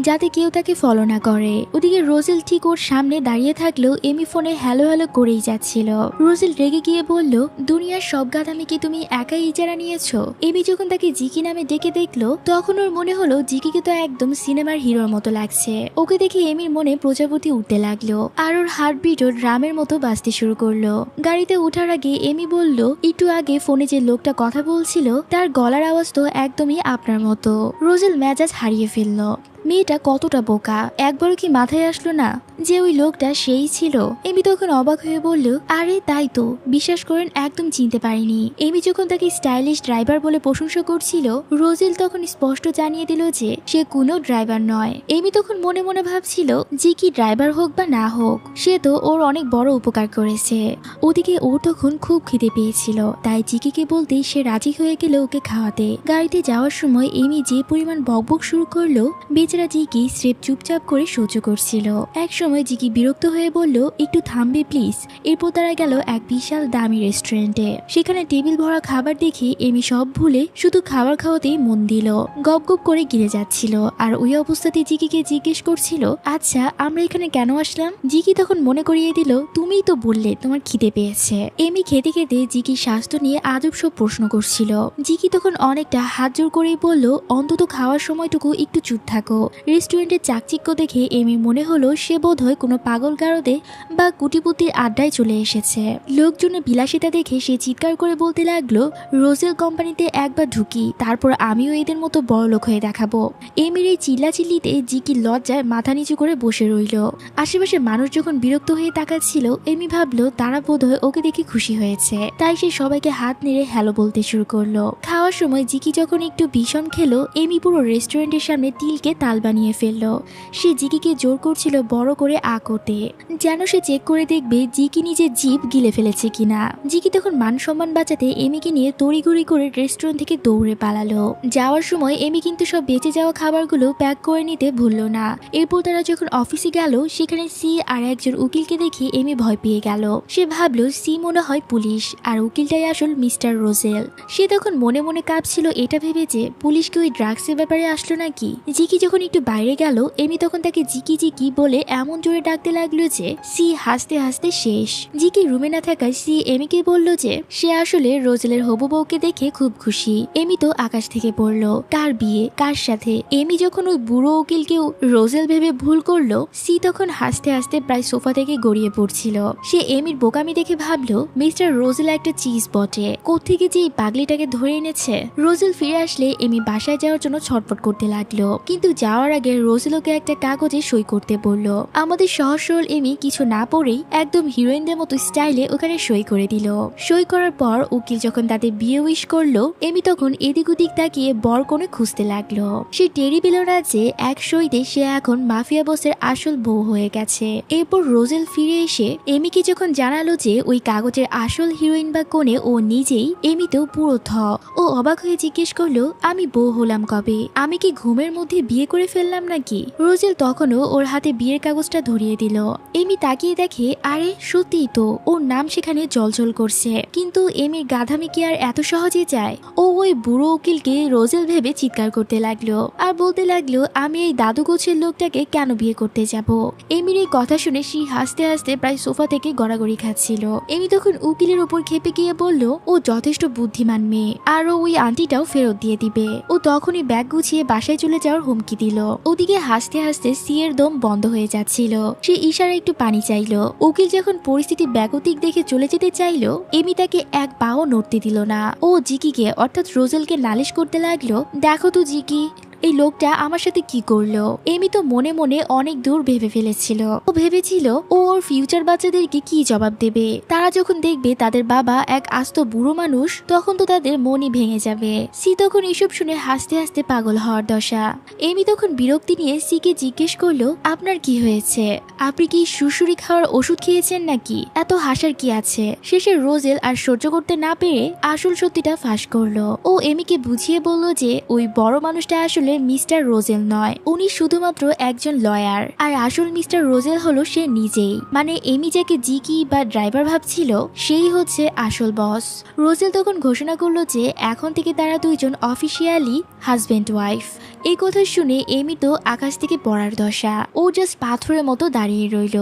Speaker 1: যাতে কেউ তাকে ফলো না করে। ওদিকে রোজেল ঠিক ওর সামনে দাঁড়িয়ে থাকলেও এমি ফোনে হ্যালো হ্যালো করেই যাচ্ছিল। রোজেল রেগে গিয়ে বলল, দুনিয়ার সব গাধামি কি তুমি একাই ইজারা নিয়েছো? এমি যখন তাকে জিকি নামে ডেকে দেখলো তখন ওর মনে হলো জিকিকে তো একদম সিনেমার হিরোর মতো লাগছে। ওকে দেখে এমির মনে প্রজাপতি উঠতে লাগলো আর ওর হার্টবিটও ড্রামের মতো বাজতে শুরু করলো। গাড়িতে ওঠার আগে এমি বলল, একটু আগে ফোনে যে লোকটা কথা বলছিল তার গলার আওয়াজ তো একদমই আপনার মতো। রোজেল মেজাজ হারিয়ে ফেললো। মেয়েটা কতটা বোকা, একবারও কি মাথায় আসলো না যে ওই লোকটা সেই ছিল? এমি তখন অবাক হয়ে বলল, আরে তাই তো, বিশ্বাস করেন একদম চিনতে পারিনি। এমি যখন তাকে স্টাইলিশ ড্রাইভার বলে প্রশংসা করছিল রোজেল তখন স্পষ্ট জানিয়ে দিল যে সে কোনো ড্রাইভার নয়। এমি তখন মনে মনে ভাবছিল যে কি ড্রাইভার হোক বা না হোক সে তো ওর অনেক বড় উপকার করেছে। ওদিকে ও তখন খুব খিদে পেয়েছিল, তাই জিকিকে বলতে সে রাজি হয়ে গেল ওকে খাওয়াতে। গাড়িতে যাওয়ার সময় এমি যে পরিমাণ বকবক শুরু করলো বেচারা জিকি স্রেফ চুপচাপ করে সহ্য করছিল। এক সময় জিকি বিরক্ত হয়ে বলল, একটু থামবে প্লিজ। এরপর তারা গেল এক বিশাল দামি রেস্টুরেন্টে। সেখানে টেবিল ভরা খাবার দেখে এমি সব ভুলে শুধু খাবার খাওয়াতেই মন দিল। গপ গপ করে গিলে যাচ্ছিল আর ওই অবস্থাতে জিকিকে জিজ্ঞেস করছিল, আচ্ছা আমরা এখানে কেন আসলাম? জিকি তখন মনে করিয়ে দিল, তুমিই তো বললে তোমার খিদে পেয়েছে। এমি খেতে খেতে জিকির স্বাস্থ্য নিয়ে আজব সব প্রশ্ন করছিল। জিকি তখন অনেকটা হাত জোর করেই বলল, অন্তত খাওয়ার সময়টুকু একটু চুপ থাকো। রেস্টুরেন্টের চাকচিক্য দেখে এমি মনে হলো সে বোধহয় কোনো পাগল গারদে বা কুটিপুতির আড্ডায় চলে এসেছে। লোকজনের বিলাসিতা দেখে সে চিৎকার করে বলতে লাগলো, রোজেল কোম্পানিতে একবার ঢুকি, তারপর আমিও এদের মতো বড় লোক হয়ে দেখাবো। এমির এই চিল্লাচিল্লিতে জিকি লজ্জায় মাথা নিচু করে বসে রইল। আশেপাশে মানুষ যখন বিরক্ত হয়ে তাকাচ্ছিল এমি ভাবলো তারা বোধহয় ওকে দেখে খুশি হয়েছে, তাই সে সবাইকে হাত নেড়ে হ্যালো বলতে শুরু করলো। খাওয়ার সময় জিকি যখন একটু বিষম খেলো এমি পুরো রেস্টুরেন্টের সামনে তিলকে তাল বানিয়ে ফেললো। সে জিকিকে জোর করছিল বড় করে আ করতে, যেন সে চেক করে দেখবে জিকি নিজে জিভ গিলে ফেলেছে কিনা। জিকি তখন মান সম্মান বাঁচাতে এমিকে নিয়ে তড়িঘড়ি করে রেস্টুরেন্ট থেকে দৌড়ে পালালো। যাওয়ার সময় এমি কিন্তু সব বেঁচে যাওয়া খাবারগুলো প্যাক করে নিতে ভুললো না। এরপর তারা যখন অফিসে গেল সেখানে সি আর একজন উকিলকে দেখে এমি ভয় পেয়ে গেল। সে ভাবলো সি মনে হয় পুলিশ আর উকিলটাই আসল মিস্টার রোজেল। সে তখন মনে মনে কাঁপছিল এটা ভেবে যে পুলিশ কি ওই ড্রাগসের ব্যাপারে আসলো নাকি। জিকি যখন একটু বাইরে গেল এমি তখন তাকে জিকি জিকি বলে এমন জোরে ডাকতে লাগলো যে সি হাসতে হাসতে শেষ। জিকি রুমে না থাকায় সি এমিকে বলল যে সে আসলে রোজেলের হবু বউকে দেখে খুব খুশি। এমি তো আকাশ থেকে পড়লো, কার বিয়ে কার সাথে? এমি যখন ওই বুড়ো উকিলকেও রোজেল ভেবে ভুল করলো সি তখন হাসতে হাসতে প্রায় সোফা থেকে গড়িয়ে পড়ছিল। সে এমির বোকামি দেখে ভাবলো মিস্টার রোজেল একটা চিজ বটে, কোত্থেকে যে এই পাগলিটাকে ধরে এনেছে। রোজেল ফিরে আসলে এমি বাসায় যাওয়ার জন্য ছটফট করতে লাগলো, কিন্তু যাওয়ার আগে রোজেল ওকে একটা কাগজে সই করতে বললো। আমাদের সহজ সরল এমি কিছু না পড়েই একদম হিরোইনদের মতো স্টাইলে ওখানে সই করে দিল। সই করার পর উকিল যখন তাদের বিয়ে উইশ করলো এমি তখন এদিক ওদিক তাকিয়ে বর কোণে খুঁজতে লাগলো। সে টেরি পেল না যে এক সইতে সে এখন মাফিয়া বসের আসল বউ হয়ে গেছে। এরপর রোজেল ফিরে এসে এমিকে যখন জানালো যে ওই কাগজের আসল হিরোইন বা কোণে ও নিজেই, এমি তো পুরো থ। ও অবাক হয়ে জিজ্ঞেস করলো, আমি বউ হলাম কবে? আমি কি ঘুমের মধ্যে বিয়ে করে ফেললাম নাকি? রোজেল তখনও ওর হাতে বিয়ের কাগজটা ধরিয়ে দিল। এমি তাকিয়ে দেখে আরে সত্যিই তো ওর নাম সেখানে জলজল করছে। কিন্তু এমির গাধামি কি আর এত সহজে যায়? ও ওই বুড়ো উকিলকে রোজেল ভেবে চিৎকার করতে লাগলো আর বলতে লাগলো আমি এই দাদু গোছের লোকটাকে কেন বিয়ে করতে যাব। এমির এই কথা শুনে সে হাসতে হাসতে প্রায় সোফা থেকে গড়াগড়ি খাচ্ছিল। এমি তখন উকিলের উপর খেপে গিয়ে বলল ও যথেষ্ট বুদ্ধিমান মেয়ে আর ওই আন্টিটাও ফেরত দিয়ে দিবে। ও তখনই ব্যাগ গুছিয়ে বাসায় চলে যাওয়ার হুমকি দিল। ওদিকে হাসতে হাসতে সি এর দম বন্ধ হয়ে যাচ্ছিল। সে ইশারা একটু পানি চাইলো। উকিল যখন পরিস্থিতি ব্যাগতিক দেখে চলে যেতে চাইলো এমি তাকে এক পাও নড়তে দিল না। ও জিকিকে অর্থাৎ রোজেলকে নালিশ করতে লাগলো, দেখো তো জিকি, এই লোকটা আমার সাথে কি করলো। এমি তো মনে মনে অনেক দূর ভেবে ফেলেছিল। ও ভেবেছিল ও ওর ফিউচার বাচ্চাদেরকে কি জবাব দেবে। তারা যখন দেখবে তাদের বাবা এক আস্ত বুড়ো মানুষ, তখন তো তাদের মনই ভেঙে যাবে। সি তখন এসব শুনে হাসতে হাসতে পাগল হওয়ার দশা। এমি তখন বিরক্তি নিয়ে সিকে জিজ্ঞেস করলো, আপনার কি হয়েছে? আপনি কি সুড়সুড়ি খাওয়ার ওষুধ খেয়েছেন নাকি? এত হাসার কি আছে? শেষে রোজেল আর সহ্য করতে না পেরে আসল সত্যিটা ফাঁস করলো। ও এমিকে বুঝিয়ে বলল যে ওই বড় মানুষটা আসলে মিস্টার রোজেল নয়, উনি শুধুমাত্র একজন লয়ার, আর আসল মিস্টার রোজেল হলো সে নিজেই। মানে এমি যাকে জিকি বা ড্রাইভার ভাবছিল সেই হচ্ছে আসল বস। রোজেল তখন ঘোষণা করলো যে এখন থেকে তারা দুইজন অফিসিয়ালি হাজবেন্ড ওয়াইফ। এই কথা শুনে এমি তো আকাশ থেকে পড়ার দশা। ও জাস্ট পাথরের মতো দাঁড়িয়ে রইল।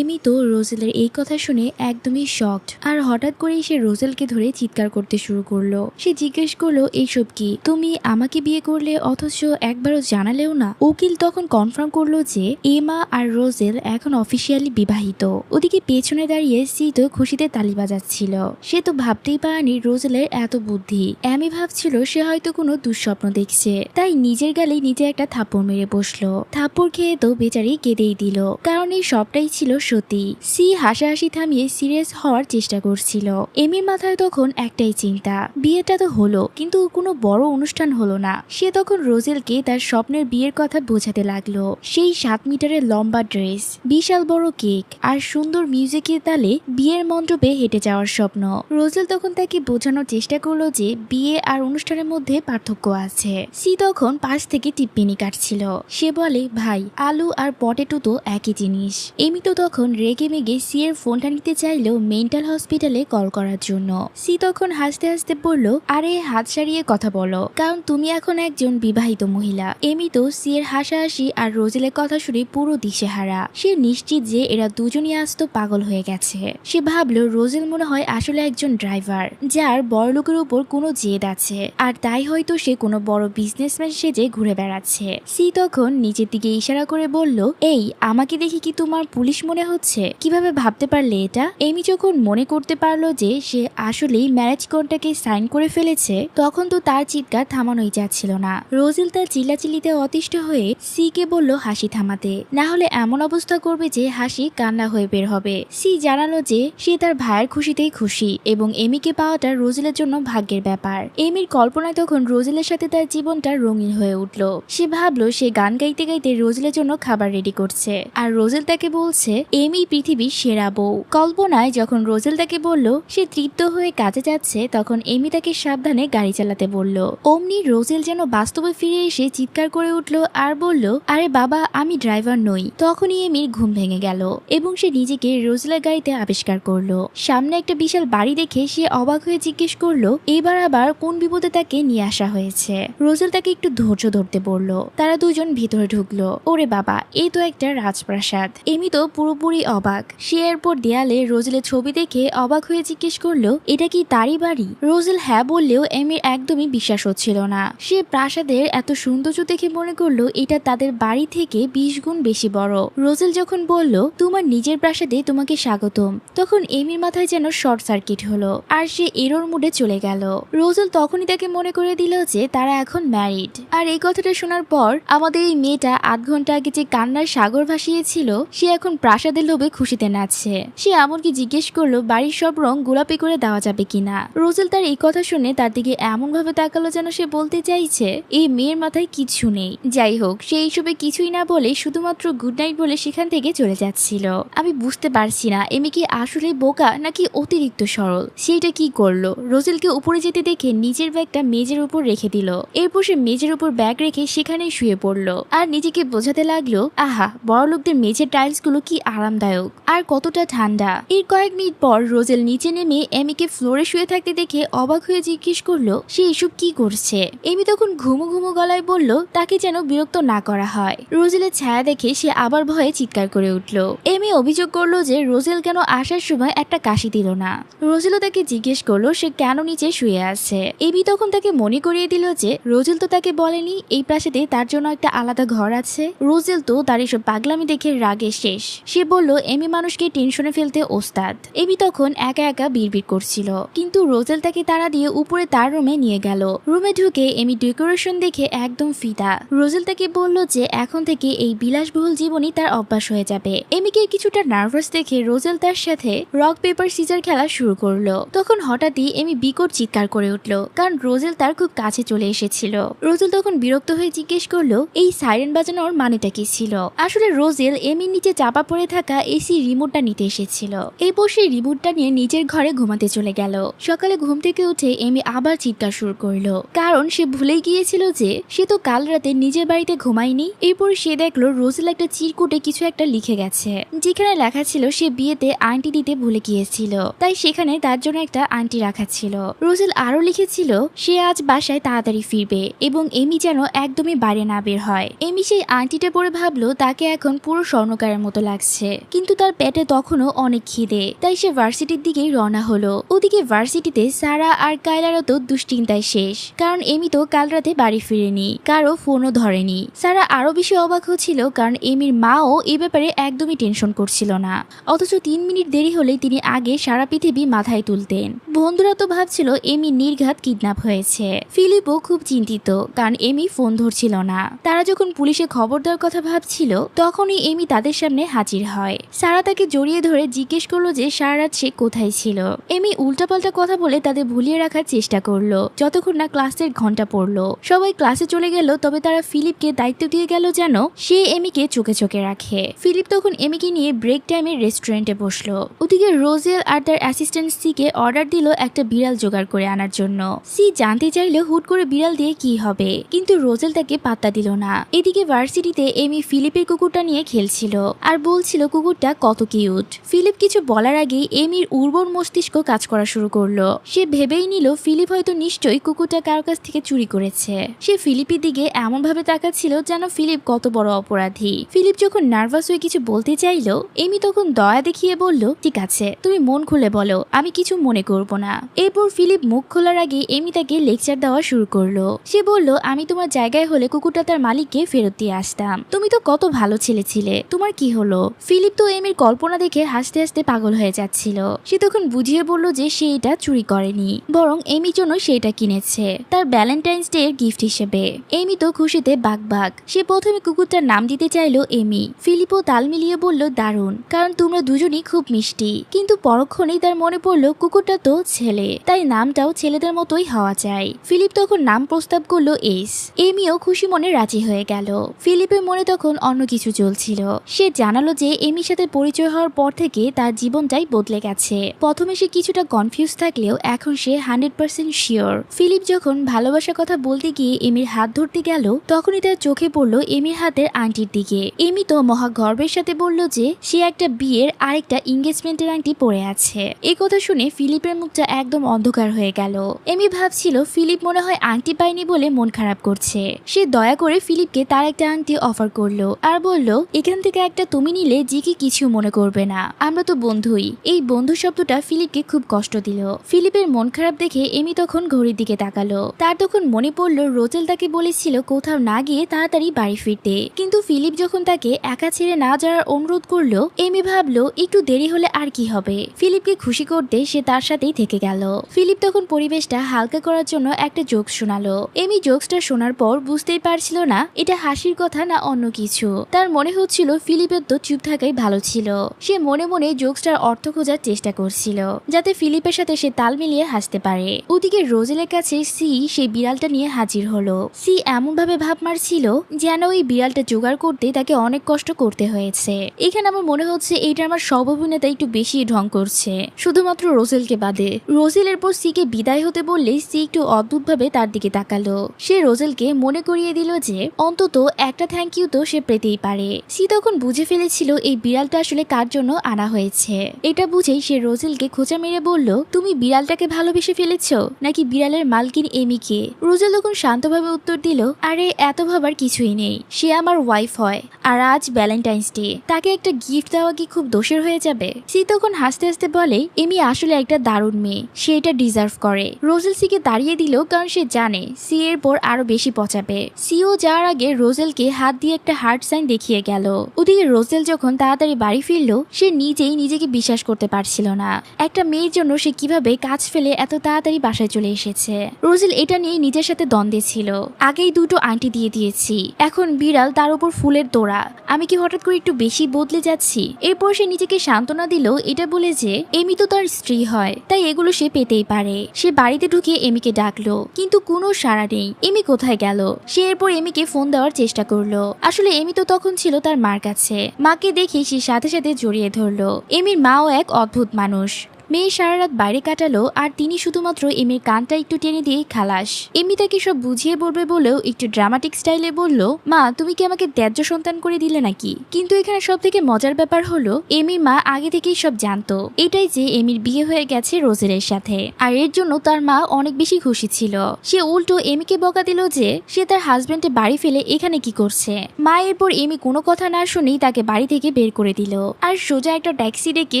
Speaker 1: এমি তো রোজেলের এই কথা শুনে একদমই শকড। আর হঠাৎ করেই সে রোজেলকে ধরে চিৎকার করতে শুরু করলো। সে জিজ্ঞেস করলো, এইসব কি? তুমি আমাকে বিয়ে করলে অথচ একবারও জানালেও না। উকিল তখন কনফার্ম করলো যে এমা আর রোজেল এখন অফিসিয়ালি বিবাহিত। ওদিকে পেছনে দাঁড়িয়ে সি তো খুশিতে তালি বাজাচ্ছিল। সে তো ভাবতেই পারেনি রোজেলের এত বুদ্ধি। এমি ভাবছিল সে হয়তো কোনো দুঃস্বপ্ন দেখছে, তাই নিজের গালে নিজে একটা থাপ্পড় মেরে বসলো। থাপ্পড় খেয়ে তো বেচারি কেঁদেই দিল, কারণ এই সবটাই ছিল সত্যি। সি হাসাহাসি থামিয়ে সিরিয়াস হওয়ার চেষ্টা করছিল। এমির মাথায় তখন একটাই চিন্তা, বিয়েটা তো হলো কিন্তু কোনো বড় অনুষ্ঠান হলো না। সে তখন রোজেলকে তার স্বপ্নের বিয়ের কথা বোঝাতে লাগলো। সেই 7 মিটারের লম্বা ড্রেস, বিশাল বড় কেক আর সুন্দর মিউজিকের তালে বিয়ের মণ্ডপে হেঁটে যাওয়ার স্বপ্ন। রোজেল তখন তাকে বোঝানোর চেষ্টা করলো যে বিয়ে আর অনুষ্ঠানের মধ্যে পার্থক্য আছে। সি তখন পাশ থেকে টিপ্পিনি কাটছিল। সে বলে, ভাই, আলু আর পটেটো তো একই জিনিস। এমি তো তখন রেগে মেগে সি এর ফোনটা নিতে চাইলেও মেন্টাল হসপিটালে কল করার জন্য। সি তখন হাসতে হাসতে বলল, আরে হাত সারিয়ে কথা বলো, কারণ তুমি এখন একজন বিবাহিত মহিলা। এমি তো সি এর হাসাহাসি আর রোজেলের কথা শুনে পুরো দিশেহারা। সে নিশ্চিত যে এরা দুজনই আস্ত পাগল হয়ে গেছে। সে ভাবলো রোজেল মনে হয় আসলে একজন ড্রাইভার যার বড় লোকের উপর কোনো জেদ আছে, আর তাই হয়তো সে কোনো বড় বিজনেসম্যান সেজে ঘুরে বেড়াচ্ছে। সি তখন নিচের দিকে ইশারা করে বলল, এই আমাকে দেখি কি তোমার পুলিশ মনে হচ্ছে? কিভাবে ভাবতে পারলে এটা? এমি যখন মনে করতে পারলো যে সে আসলেই ম্যারেজ কন্ট্রাক্টে সাইন করে ফেলেছে, তখন তো তার চিৎকার থামানোই যাচ্ছিল না। রোজেল তার চিল্লাচিল্লিতে অতিষ্ঠ হয়ে সি কে বলল হাসি থামাতে, না হলে এমন অবস্থা করবে যে হাসি কান্না হয়ে বের হবে। সি জানালো যে সে তার ভাইয়ের খুশিতেই খুশি এবং এমিকে পাওয়াটা রোজেলের জন্য ভাগ্যের ব্যাপার। এমির কল্পনায় তখন রোজেলের সাথে তার জীবনটা রঙিন হয়ে উঠল। সে ভাবলো সে গান গাইতে গাইতে রোজেলের জন্য খাবার রেডি করছে, আর রোজেল তাকে বলছে এমি পৃথিবীর সেরা বউ। কল্পনায় যখন রোজেল তাকে বলল সে তৃপ্ত হয়ে কাজে যাচ্ছে, তখন এমি তাকে সাবধানে গাড়ি চালাতে বলল। অমনি রোজেল যেন বাস্তবে ফিরে এসে চিৎকার করে উঠল আর বলল, আরে বাবা, আমি ড্রাইভার নই। তখনই এমির ঘুম ভেঙে গেল এবং সে নিজেকে রোজেলের গাড়িতে আবিষ্কার করলো। সামনে একটা বিশাল বাড়ি দেখে সে অবাক হয়ে জিজ্ঞেস করলো এবার আবার কোন বিপদে তাকে নিয়ে আসা হয়েছে। রোজেল তাকে একটু ধৈর্য ধরতে বলল। তারা দুজন ভিতরে ঢুকলো। ওরে বাবা, এই তো একটা রাজপ্রাসাদ। এমি তো পুরোপুরি অবাক। সে এরপর দেয়ালে রোজেলের ছবি দেখে অবাক হয়ে জিজ্ঞেস করলো, এটা কি তারই বাড়ি? রোজেল হ্যাঁ বললেও এমির একদমই বিশ্বাস হচ্ছিল না। সে প্রাসাদের এত সৌন্দর্য দেখে মনে করলো এটা তাদের বাড়ি থেকে 20 গুণ বেশি বড়। রোজেল যখন বলল, তোমার নিজের প্রাসাদে তোমাকে স্বাগতম, তখন এমির মাথায় যেন শর্ট সার্কিট হলো আর সে এরর মুডে চলে গেল। রোজেল তখনই তাকে মনে করে দিল যে তারা এখন ম্যারিড। আর এই কথাটা শোনার পর আমাদের এই মেয়েটা 8 ঘন্টা আগে যে কান্নার সাগর ভাসিয়েছিল সে এখন প্রাসাদের লোভে খুশিতে নাচছে। সে এমনকি জিজ্ঞেস করলো বাড়ির সব রং গোলাপি করে দেওয়া যাবে কিনা। রোজেল তার এই কথা শুনে তার দিকে এমন ভাবে তাকালো যেন সে বলতে চাইছে এই মেয়ের মাথায় কিছু নেই। যাই হোক, সে এইসবে কিছুই না বলে শুধুমাত্র গুড নাইট বলে সেখান থেকে চলে যাচ্ছিল। আমি বুঝতে পারছি না এমি কি আসলে বোকা নাকি অতিরিক্ত সরল। সেটা কি করলো, রোজেলকে উপরে যেতে দেখে নিজের ব্যাগটা মেজের উপর রেখে দিল। এরপর সে মেজের উপর ব্যাগ রেখে সেখানেই শুয়ে পড়লো আর নিজেকে বোঝাতে লাগলো, আহা, বড় লোকদের মেঝের টাইলস গুলো কি আরামদায়ক আর কতটা ঠান্ডা। এর কয়েক মিনিট পর রোজেল নিচে নেমে এমিকে ফ্লোরে শুয়ে থাকতে দেখে অবাক হয়ে জিজ্ঞেস করলো সে এসব কি করছে। এমি তখন ঘুমো ঘুমো গলায় বলল তাকে যেন বিরক্ত না করা হয়। রোজেলের ছায়া দেখে সে আবার ভয়ে চিৎকার করে উঠল। এমি অভিযোগ করলো যে রোজেল কেন আসার সময় একটা কাশি দিল না। রোজেলও তাকে জিজ্ঞেস করলো সে কেন নিচে শুয়ে আছে। এমি তখন তাকে মনে করিয়ে দিল যে রোজেল তো তাকে বলেনি এই প্রাসাদে তার জন্য একটা আলাদা ঘর আছে। রোজেল তো তার এসব পাগলামি দেখে রাগে শেষ। সে বলল এমি মানুষকে টেনশনে ফেলতে ওস্তাদ। এমি তখন একা একা বিড়বিড় করছিল, কিন্তু রোজেল তাকে তাড়া দিয়ে উপরে তার রুমে নিয়ে গেল। রুমে ঢুকে এমি ডেকোরেশন দেখে একদম ফিদা। রোজেল তাকে বলল যে এখন থেকে এই বিলাসবহুল জীবনই তার অভ্যাস হয়ে যাবে। এমিকে কিছুটা নার্ভাস দেখে রোজেল তার সাথে রক পেপার সিজার খেলা শুরু করলো। তখন হঠাৎই এমি বিকট চিৎকার করে উঠলো, কারণ রোজেল তার খুব কাছে চলে এসেছিল। রোজেল তখন বিরক্ত হয়ে জিজ্ঞেস করলো এই সাইরেন বাজানোর মানেটা কি ছিল। আসলে রোজেল এমির নিচে চাপা পড়ে থাকা এসি রিমোটটা নিতে এসেছিল। এরপর সেই রিমোটটা নিয়ে নিজের ঘরে ঘুমাতে চলে গেল। সকালে ঘুম থেকে উঠে এমি আবার চিৎকার শুরু করলো, কারণ সে ভুলেই গিয়েছিল যে সে তো কাল রাতে নিজের বাড়িতে ঘুমায়নি। এরপর সে দেখলো রোজেল একটা চিরকুটে কিছু একটা লিখে গেছে, যেখানে লেখা ছিল সে বিয়েতে আংটি দিতে ভুলে গিয়েছিল, তাই সেখানে তার জন্য একটা আংটি রাখা ছিল। রোজেল আরো লিখেছিল সে আজ বাসায় তাড়াতাড়ি ফিরবে এবং এমি যেন একদমই বাইরে না বের হয়। এমি সেই আংটিটা পরে ভাবলো তাকে এখন পুরো স্বর্ণকারের মতো লাগছে, কিন্তু তার পেটে তখনও অনেক খিদে, তাই সে ভার্সিটির দিকেই রওনা হলো। ওদিকে ভার্সিটিতে সারা আর কায়লারও তো দুশ্চিন্তায় শেষ, কারণ এমি তো কাল রাতে বাড়ি ফিরেনি, কারো ফোনও ধরেনি। সারা আরো বেশি অবাক হচ্ছিল, কারণ এমির মাও এই ব্যাপারে একদমই টেনশন করছিল না, অথচ 3 মিনিট দেরি হলেই তিনি আগে সারা পৃথিবী মাথায় তুলতেন। বন্ধুরা তো ভাবছিল এমি নির্ঘাত কিডন্যাপ হয়েছে। ফিলিপও খুব চিন্তিত, কারণ এমি ফোন ধরছিল না। তারা যখন পুলিশে খবর দেওয়ার কথা ভাবছিল, তখনই এমি তাদের সামনে হাজির হয়। সারা তাকে জড়িয়ে ধরে জিজ্ঞেস করলো যে সারা রাত সে কোথায় ছিল। এমি উল্টাপাল্টা কথা বলে তাদের ভুলিয়ে রাখার চেষ্টা করলো, যতক্ষণ না ক্লাসের ঘন্টা পড়লো। সবাই ক্লাসে চলে গেল, তবে তারা ফিলিপকে দায়িত্ব দিয়ে গেল যেন সে এমিকে চোখে চোখে রাখে। ফিলিপ তখন এমিকে নিয়ে ব্রেক টাইমে রেস্টুরেন্টে বসলো। ওদিকে রোজেল আর তার অ্যাসিস্ট্যান্ট সিকে অর্ডার দিল একটা বিড়াল জোগাড় করে আনার জন্য। সি জানতে চাইলো হুট করে বিড়াল দিয়ে কি হবে, কিন্তু রোজেল তাকে পাত্তা দিল না। এদিকে ভার্সিটিতে এমি ফিলিপের কুকুরটা নিয়ে খেলছিল আর বলছিল কুকুরটা কত কিউট। ফিলিপ কিছু বলার আগেই এমির উর্বর মস্তিষ্ক কাজ করা শুরু করলো। সে ভেবেই নিল ফিলিপ হয়তো নিশ্চয়ই কুকুরটা কারো কাছ থেকে চুরি করেছে। সে ফিলিপের দিকে এমন ভাবে তাকাচ্ছিল যেন ফিলিপ কত বড় অপরাধী। ফিলিপ যখন নার্ভাস হয়ে কিছু বলতে চাইলো, এমি তখন দয়া দেখিয়ে বলল ঠিক আছে, তুমি মন খুলে বলো, আমি কিছু মনে করব না। এরপর ফিলিপ মুখ খোলার আগে এমি তাকে লেকচার দেওয়া শুরু করলো। সে বলল আমি তোমার জায়গায় হলে কুকুরটা তার মালিককে ফেরত দিয়ে আসতাম। তুমি তো কত ভালো ছেলে ছিলে, তোমার কি হলো? ফিলিপ তো এমির কল্পনা দেখে হাসতে হাসতে পাগল হয়ে যাচ্ছিল। সে তখন বুঝিয়ে বলল যে সে এটা চুরি করেনি, বরং এমির জন্য সেটা কিনেছে তার ভ্যালেন্টাইন্স ডে এর গিফট হিসেবে। এমি তো খুশিতে বাগবাগ। সে প্রথমে কুকুরটার নাম দিতে চাইলো এমি। ফিলিপও তাল মিলিয়ে বলল দারুণ, কারণ তোমরা দুজনই খুব মিষ্টি। কিন্তু পরক্ষণেই তার মনে পড়লো কুকুরটা তো ছেলে, তাই নামটাও ছেলেদের মতোই হওয়া চাই। ফিলিপ তখন নাম প্রস্তাব করলো এস। এমিও খুশি মনে রাজি হয়ে গেল। ফিলিপের মনে তখন অন্য কিছু চলছিল। সে জানালো যে এমির সাথে পরিচয় হওয়ার পর থেকে তার জীবনটাই বদলে গেছে। প্রথমে সে কিছুটা কনফিউজ থাকলেও এখন সে 100% শিওর। ফিলিপ যখন ভালোবাসার কথা বলতে গিয়ে এমির হাত ধরতে গেল, তখনই তার চোখে পড়লো এমির হাতের আংটির দিকে। এমি তো মহা গর্বের সাথে বলল যে সে একটা বিয়ের আরেকটা এঙ্গেজমেন্টের আংটি পরে আছে। এই কথা শুনে ফিলিপের মুখটা একদম অন্ধকার হয়ে গেল। এমি ভাবছিল ফিলিপ মনে হয় আংটি পায়নি বলে মন খারাপ করছে। সে দয়া করে ফিলিপকে তার একটা আংটি অফার করলো আর বলল এখান থেকে একটা তুমি নিলে জিকি কিছু মনে করবে না, আমরা তো বন্ধুই। এই বন্ধু শব্দটা ফিলিপকে খুব কষ্ট দিল। ফিলিপের মন খারাপ দেখে এমি তখন ঘড়ির দিকে তাকালো। তার তখন মনে পড়লো রোজেল তাকে বলেছিল কোথাও না গিয়ে তাড়াতাড়ি বাড়ি ফিরতে, কিন্তু ফিলিপ যখন তাকে একা ছেড়ে না যাওয়ার অনুরোধ করলো, এমি ভাবলো একটু দেরি হলে আর কি হবে। ফিলিপকে খুশি করতে সে তার সাথেই থেকে গেল। ফিলিপ তখন পরিবেশটা হালকা করার জন্য একটা জোকস শোনালো। এমি জোকসটা শোনার পর বুঝতেই পারছিল না এটা হাসির কথা না অন্য কিছু। তার মনে হচ্ছিল ফিলিপের তো চুপ থাকাই ভালো ছিল। সে মনে মনে জোকসটার অর্থ খোঁজার চেষ্টা করছিল, যাতে ফিলিপের সাথে সে তাল মিলিয়ে হাসতে পারে। ওদিকে রোজেলের কাছে সি সেই বিড়ালটা নিয়ে হাজির হলো। সি এমন ভাবে ভাব মারছিল যেন ওই বিড়ালটা জোগাড় করতে তাকে অনেক কষ্ট করতে হয়েছে। এখানে আমার মনে হচ্ছে এইটা আমার সব অভিনেতা একটু বেশি ঢং করছে, শুধুমাত্র রোজেলকে বাদে। রোজেল এরপর সিকে বিদায় হতে বললে সি একটু অদ্ভুত ভাবে তার দিকে তাকালো। সে রোজেলকে মনে করিয়ে দিল যে অন্তত একটা থ্যাংক ইউ তো সে পেতেই পারে। সি তখন বুঝে ফেলেছিল এই বিড়ালটা আসলে কার জন্য আনা হয়েছে। এটা বুঝেই সে রোজেলকে খোঁচা মেরে বলল তুমি বিড়ালটাকে ভালোবেসে ফেলেছো নাকি বিড়ালের মালকিন এমিকে? রোজেল তখন শান্তভাবে উত্তর দিল আরে এত ভাবার কিছুই নেই, সে আমার ওয়াইফ হয় আর আজ ভ্যালেন্টাইন্স ডে, তাকে একটা গিফট দেওয়া কি খুব দোষের হয়ে যাবে? সি তখন হাসতে হাসতে বলে এমি আসলে একটা দারুণ মেয়ে, সে এটা ডিজার্ভ করে। রোজেল সিকে দাঁড়িয়ে দিল, কারণ সে জানে সি এর পর আরো বেশি বেশি পচাবে। সিও যাওয়ার আগে রোজেলকে হাত দিয়ে একটা হার্ট সাইন দেখিয়ে গেল। ওদিকে রোজেল যখন তাড়াতাড়ি বাড়ি ফিরল, সে নিজেই নিজেকে বিশ্বাস করতে পারছিল না একটা মেয়ের জন্য সে কিভাবে কাজ ফেলে এত তাড়াতাড়ি বাসায় চলে এসেছে। রোজেল এটা নিয়ে নিজের সাথে দ্বন্দ্বে ছিল। আগেই দুটো আন্টি দিয়ে দিয়েছি, এখন বিড়াল, তার উপর ফুলের তোড়া, আমি কি হঠাৎ করে একটু বেশি বদলে যাচ্ছি? এরপর সে নিজেকে সান্ত্বনা দিল এটা বলে যে এমি তো তার স্ত্রী হয়, তাই এগুলো সে পেতেই পারে। সে বাড়িতে ঢুকে এমিকে ডাকলো, কিন্তু কোনো সাড়া নেই। এমি কোথায় গেল? সে এরপর এমিকে ফোন দেওয়ার চেষ্টা করলো। আসলে এমি তো তখন ছিল তার মার কাছে। মাকে দেখে সে সাথে সাথে জড়িয়ে ধরলো। এমির মাও এক অদ্ভুত মানুষ। মেয়ে সারা রাত বাইরে কাটালো, আর তিনি শুধুমাত্র এমির কানটা একটু টেনে দিয়ে খালাস। এমি তাকে সব বুঝিয়ে বলবে বলেও একটু ড্রামাটিক স্টাইলে বলল, মা তুমি কি আমাকে ত্যায্য সন্তান করে দিলে নাকি? কিন্তু এখানে সব থেকে মজার ব্যাপার হলো এমির মা আগে থেকেই সব জানতো, এটাই যে এমির বিয়ে হয়ে গেছে রোজেলের সাথে। আর এর জন্য তার মা অনেক বেশি খুশি ছিল। সে উল্টো এমিকে বকা দিল যে সে তার হাজবেন্ডে বাড়ি ফেলে এখানে কি করছে। মা এরপর এমি কোনো কথা না শুনেই তাকে বাড়ি থেকে বের করে দিল, আর সোজা একটা ট্যাক্সি ডেকে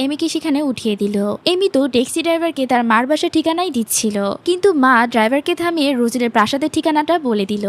Speaker 1: এমিকে সেখানে উঠিয়ে দিল। এমি তো ট্যাক্সি ড্রাইভারকে তার মার বাসার ঠিকানাই দিচ্ছিল, কিন্তু মা ড্রাইভারকে থামিয়ে রোজেলের প্রাসাদের ঠিকানাটা বলে দিল।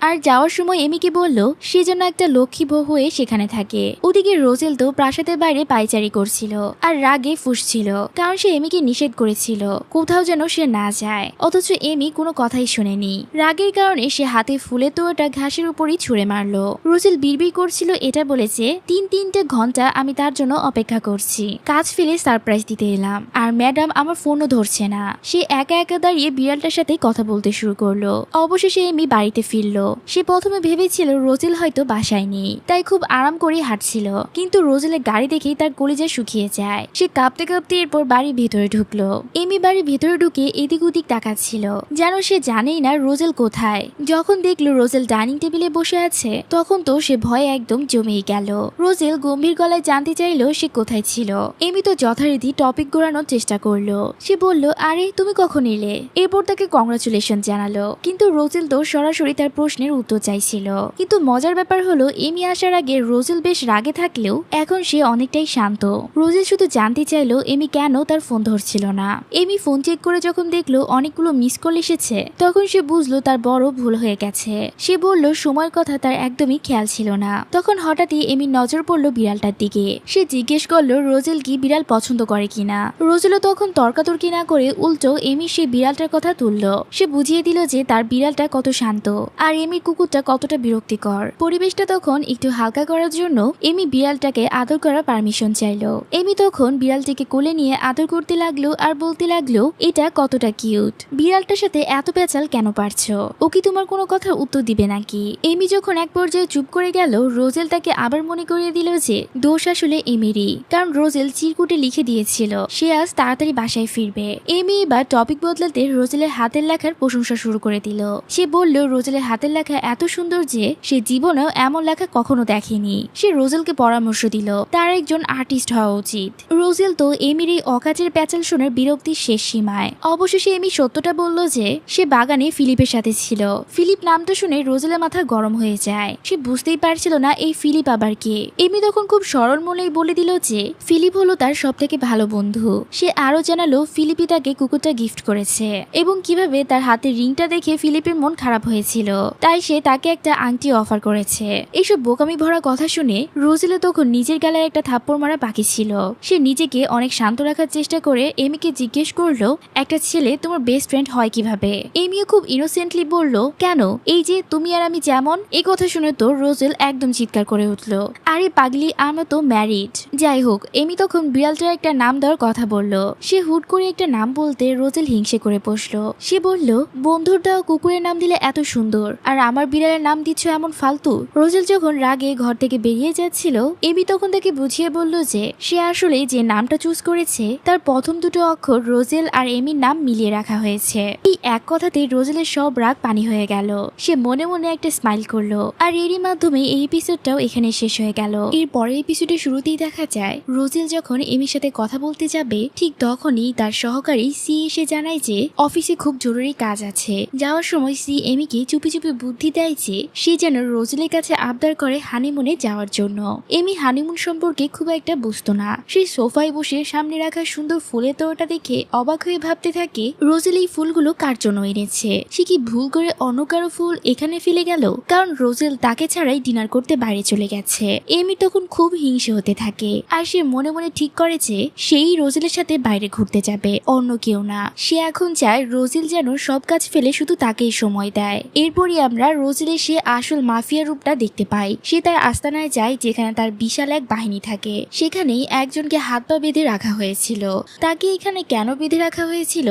Speaker 1: আর যাওয়ার সময় এমিকে বলল সে যেন একটা লক্ষ্মী বউ হয়ে সেখানে থাকে। ওদিকে রোজেল তো প্রাসাদের বাইরে পায়চারি করছিল আর রাগে ফুঁসছিল, কারণ সে এমিকে নিষেধ করেছিল কোথাও যেন সে না যায়। অথচ এমি কোনো কথাই শোনেনি। রাগের কারণে সে হাতে ফুলের তোড়াটা ঘাসের উপরই ছুঁড়ে মারলো। রোজেল বিড়বিড় করছিল এটা বলেছে, তিনটে ঘন্টা আমি তার জন্য অপেক্ষা করছি, কাজ ফেলে সারপ্রাইজ দিতে এলাম, আর ম্যাডাম আমার ফোনও ধরছে না। সে একা একা দাঁড়িয়ে বিড়ালটার সাথে কথা বলতে শুরু করলো। অবশেষে এমি বাড়িতে ফিরলো। সে প্রথমে ভেবেছিল রোজেল হয়তো বাসায় নেই, তাই খুব আরাম করে হাঁটছিল, কিন্তু রোজেলের গাড়ি দেখেই তার কলিজা শুকিয়ে যায়। সে কাঁপতে কাঁপতে এরপর বাড়ির ভেতরে ঢুকলো। এমি বাড়ির ভেতরে ঢুকে এদিক ওদিক তাকাচ্ছিল, যেন সে জানেই না রোজেল কোথায়। যখন দেখলো রোজেল ডাইনিং টেবিলে বসে আছে, তখন তো সে ভয়ে একদম জমেই গেল। রোজেল গম্ভীর গলায় জানতে চাইলো সে কোথায় ছিল। এমি তো যথারীতি টপিক ঘোরানোর চেষ্টা করলো। সে বলল, আরে তুমি কখন এলে? এরপর তাকে কংগ্রাচুলেশন জানালো, কিন্তু রোজেল তো সরাসরি তার প্রশ্নের উত্তর চাইছিল। কিন্তু মজার ব্যাপার হলো এমি আসার আগে রোজেল বেশ রাগে থাকলেও এখন সে অনেকটাই শান্ত। রোজেল শুধু জানতে চাইলো এমি কেন তার ফোন ধরছিল না। এমি ফোন চেক করে যখন দেখলো অনেকগুলো মিস কল এসেছে, তখন সে বুঝলো তার বড় ভুল হয়ে গেছে। সে বলল সময়ের কথা তার একদমই খেয়াল ছিল না। তখন হঠাৎই এমির নজর পড়লো বিড়ালটার দিকে। সে জিজ্ঞেস করলো রোজেল কি বিড়াল পছন্দ করে কিনা। রোজেলও তখন তর্কাতর্কি না করে উল্টো এমি সেই বিড়ালটার কথা তুললো। সে বুঝিয়ে দিল যে তার বিড়ালটা কত শান্ত আর এমির কুকুরটা কতটা বিরক্তিকর। পরিবেশটা তখন একটু হালকা করার জন্য এমি বিড়ালটাকে আদর করার পারমিশন চাইলো। এমি তখন বিড়ালটিকে কোলে নিয়ে আদর করতে লাগলো আর বলতে লাগলো এটা কতটা কিউট, বিড়ালটার সাথে এত পেঁচাল কেন পারছো, ও কি তোমার কোনো কথার উত্তর দিবে নাকি? এমি যখন এক পর্যায়ে চুপ করে গেল, রোজেল তাকে আবার মনে করিয়ে দিল যে দোষ আসলে এমিরই, কারণ রোজেল চিরকুটে লিখে দিয়েছিল সে আজ তাড়াতাড়ি বাসায় ফিরবে। এমি এবার টপিক বদলাতে রোজেলের হাতের লেখার প্রশংসা শুরু করে দিল। সে বলল রোজেলের হাতের লেখা এত সুন্দর যে সে জীবনেও এমন লেখা কখনো দেখেনি। সে রোজেলকে পরামর্শ দিল তার একজন আর্টিস্ট হওয়া উচিত। রোজেল তো এমির এই অকাজের প্যাচাল শুনে বিরক্তির শেষ সীমায়। অবশেষে এমি সত্যটা বলল যে সে বাগানে ফিলিপের সাথে ছিল। ফিলিপ নামটা শুনে রোজেলের মাথা গরম হয়ে যায়। সে বুঝতেই পারছিল না এই ফিলিপ আবার কে। এমি তখন খুব সরল মনেই বলে দিল যে ফিলিপ হলো তার সব থেকে ভালো বন্ধু। সে আরো জানালো ফিলিপই তাকে কুকুরটা গিফট করেছে এবং কিভাবে তার হাতের রিংটা দেখে ফিলিপের মন খারাপ হয়েছিল, তাই সে তাকে একটা আংটি অফার করেছে। এইসব বোকামি ভরা কথা শুনে রোজেলে তখন নিজের গালায় একটা থাপ্পড় মারা বাকি ছিল। সে নিজেকে অনেক শান্ত রাখার চেষ্টা করে এমিকে জিজ্ঞেস করলো একটা ছেলে তোমার বেস্ট ফ্রেন্ড হয় কিভাবে? এমিও খুব ইনোসেন্টলি বলল কেন, এই যে তুমি আর আমি যেমন। এই কথা শুনে তো রোজেল একদম চিৎকার করে উঠলো, আরে পাগলি আমরা তো ম্যারিড। যাই হোক, এমি তখন বিড়ালটার একটা নাম দেওয়ার কথা বলল। সে হুট করে একটা নাম বলতে রোজেল হিংসে করে বসলো। সে বলল বন্ধুর দেওয়া কুকুরের নাম দিলে এত সুন্দর, আর আমার বিড়ালের নাম দিচ্ছ এমন ফালতু। রোজেল যখন রাগে ঘর থেকে বেরিয়ে যাচ্ছিল, এমি তখন তাকে বুঝিয়ে বলল যে সে আসলে যে নামটা চুজ করেছে তার প্রথম দুটো অক্ষর রোজেল আর এমির নাম মিলিয়ে রাখা হয়েছে। এই এক কথাতে রোজেলের সব রাগ পানি হয়ে গেল। সে মনে মনে একটা স্মাইল করলো। আর এরই মাধ্যমে এই এপিসোডটাও এখানে শেষ হয়ে গেল। এর পরের এপিসোডে শুরুতেই দেখা যায় রোজেল যখন এমির সাথে কথা বলতে যাবে, ঠিক তখনই তার সহকারী সি এসে জানায় যে অফিসে খুব জরুরি কাজ আছে। যাওয়ার সময় সি এমিকে চুপি চুপি বুদ্ধি দেয় যে সে যেন রোজেলের কাছে আবদার করে হানিমুনে যাওয়ার জন্য। এমি হানিমুন সম্পর্কে খুব একটা বুঝতো না। সে সোফায় বসে সামনে রাখা সুন্দর ফুলের তোড়াটা দেখে অবাক হয়ে ভাবতে থাকে রোজেল এই ফুলগুলো কার জন্য এনেছে। সে কি ভুল করে অন্য কারো ফুল এখানে ফেলে গেল, কারণ রোজেল তাকে ছাড়াই ডিনার করতে বাইরে চলে গেছে। এমি তখন খুব হিংসে হতে থাকে আর সে মনে মনে ঠিক করে যে সেই রোজেলের সাথে বাইরে ঘুরতে যাবে, অন্য কেউ না। সে এখন চায় রোজেল যেন সব কাজ ফেলে শুধু তাকেই সময় দেয়। এরপরই আমরা রোজেলের সে আসল মাফিয়া রূপটা দেখতে পাই। সে তার আস্তানায় যায় যেখানে তার বিশাল এক বাহিনী থাকে। সেখানেই একজনকে হাত পা বেঁধে রাখা হয়েছিল। তাকে এখানে কেন বেঁধে রাখা হয়েছিল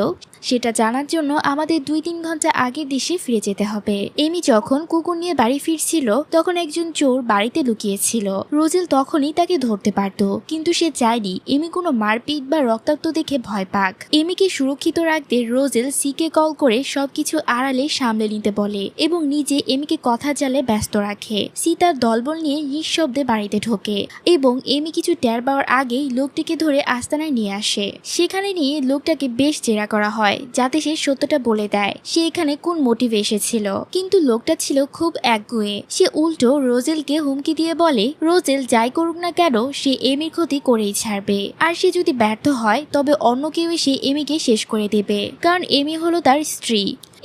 Speaker 1: সেটা জানার জন্য আমাদের 2-3 ঘন্টা আগের দেশে ফিরে যেতে হবে। এমি যখন কুকুর নিয়ে বাড়ি ফিরছিল তখন একজন চোর বাড়িতে লুকিয়েছিল। রোজেল তখনই তাকে ধরতে পারত, কিন্তু সে চায়নি এমি কোনো মারপিট বা রক্তাক্ত দেখে ভয় পাক। এমিকে সুরক্ষিত রাখতে রোজেল সিকে কল করে সবকিছু আড়ালে সামলে নিতে বলে এবং নিজে এমিকে কথা জালে ব্যস্ত রাখে। সি তার দলবল নিয়ে নিঃশব্দে বাড়িতে ঢোকে এবং এমি কিছু টের পাওয়ার আগেই লোকটিকে ধরে আস্তানায় নিয়ে আসে। সেখানে নিয়ে লোকটাকে বেশ জেরা করা হয় যাতে সে সত্যটা বলে দেয় সে এখানে কোন মোটিভে এসেছিল। কিন্তু লোকটা ছিল খুব একগুঁয়ে। সে উল্টো রোজেলকে হুমকি দিয়ে বলে রোজেল যাই করুক না কেন সে এমির ক্ষতি করেই ছাড়বে, আর সে যদি ব্যর্থ হয় তবে অন্য কেউ এসে এমিকে শেষ করে দেবে, কারণ এমি হলো তার স্ত্রী।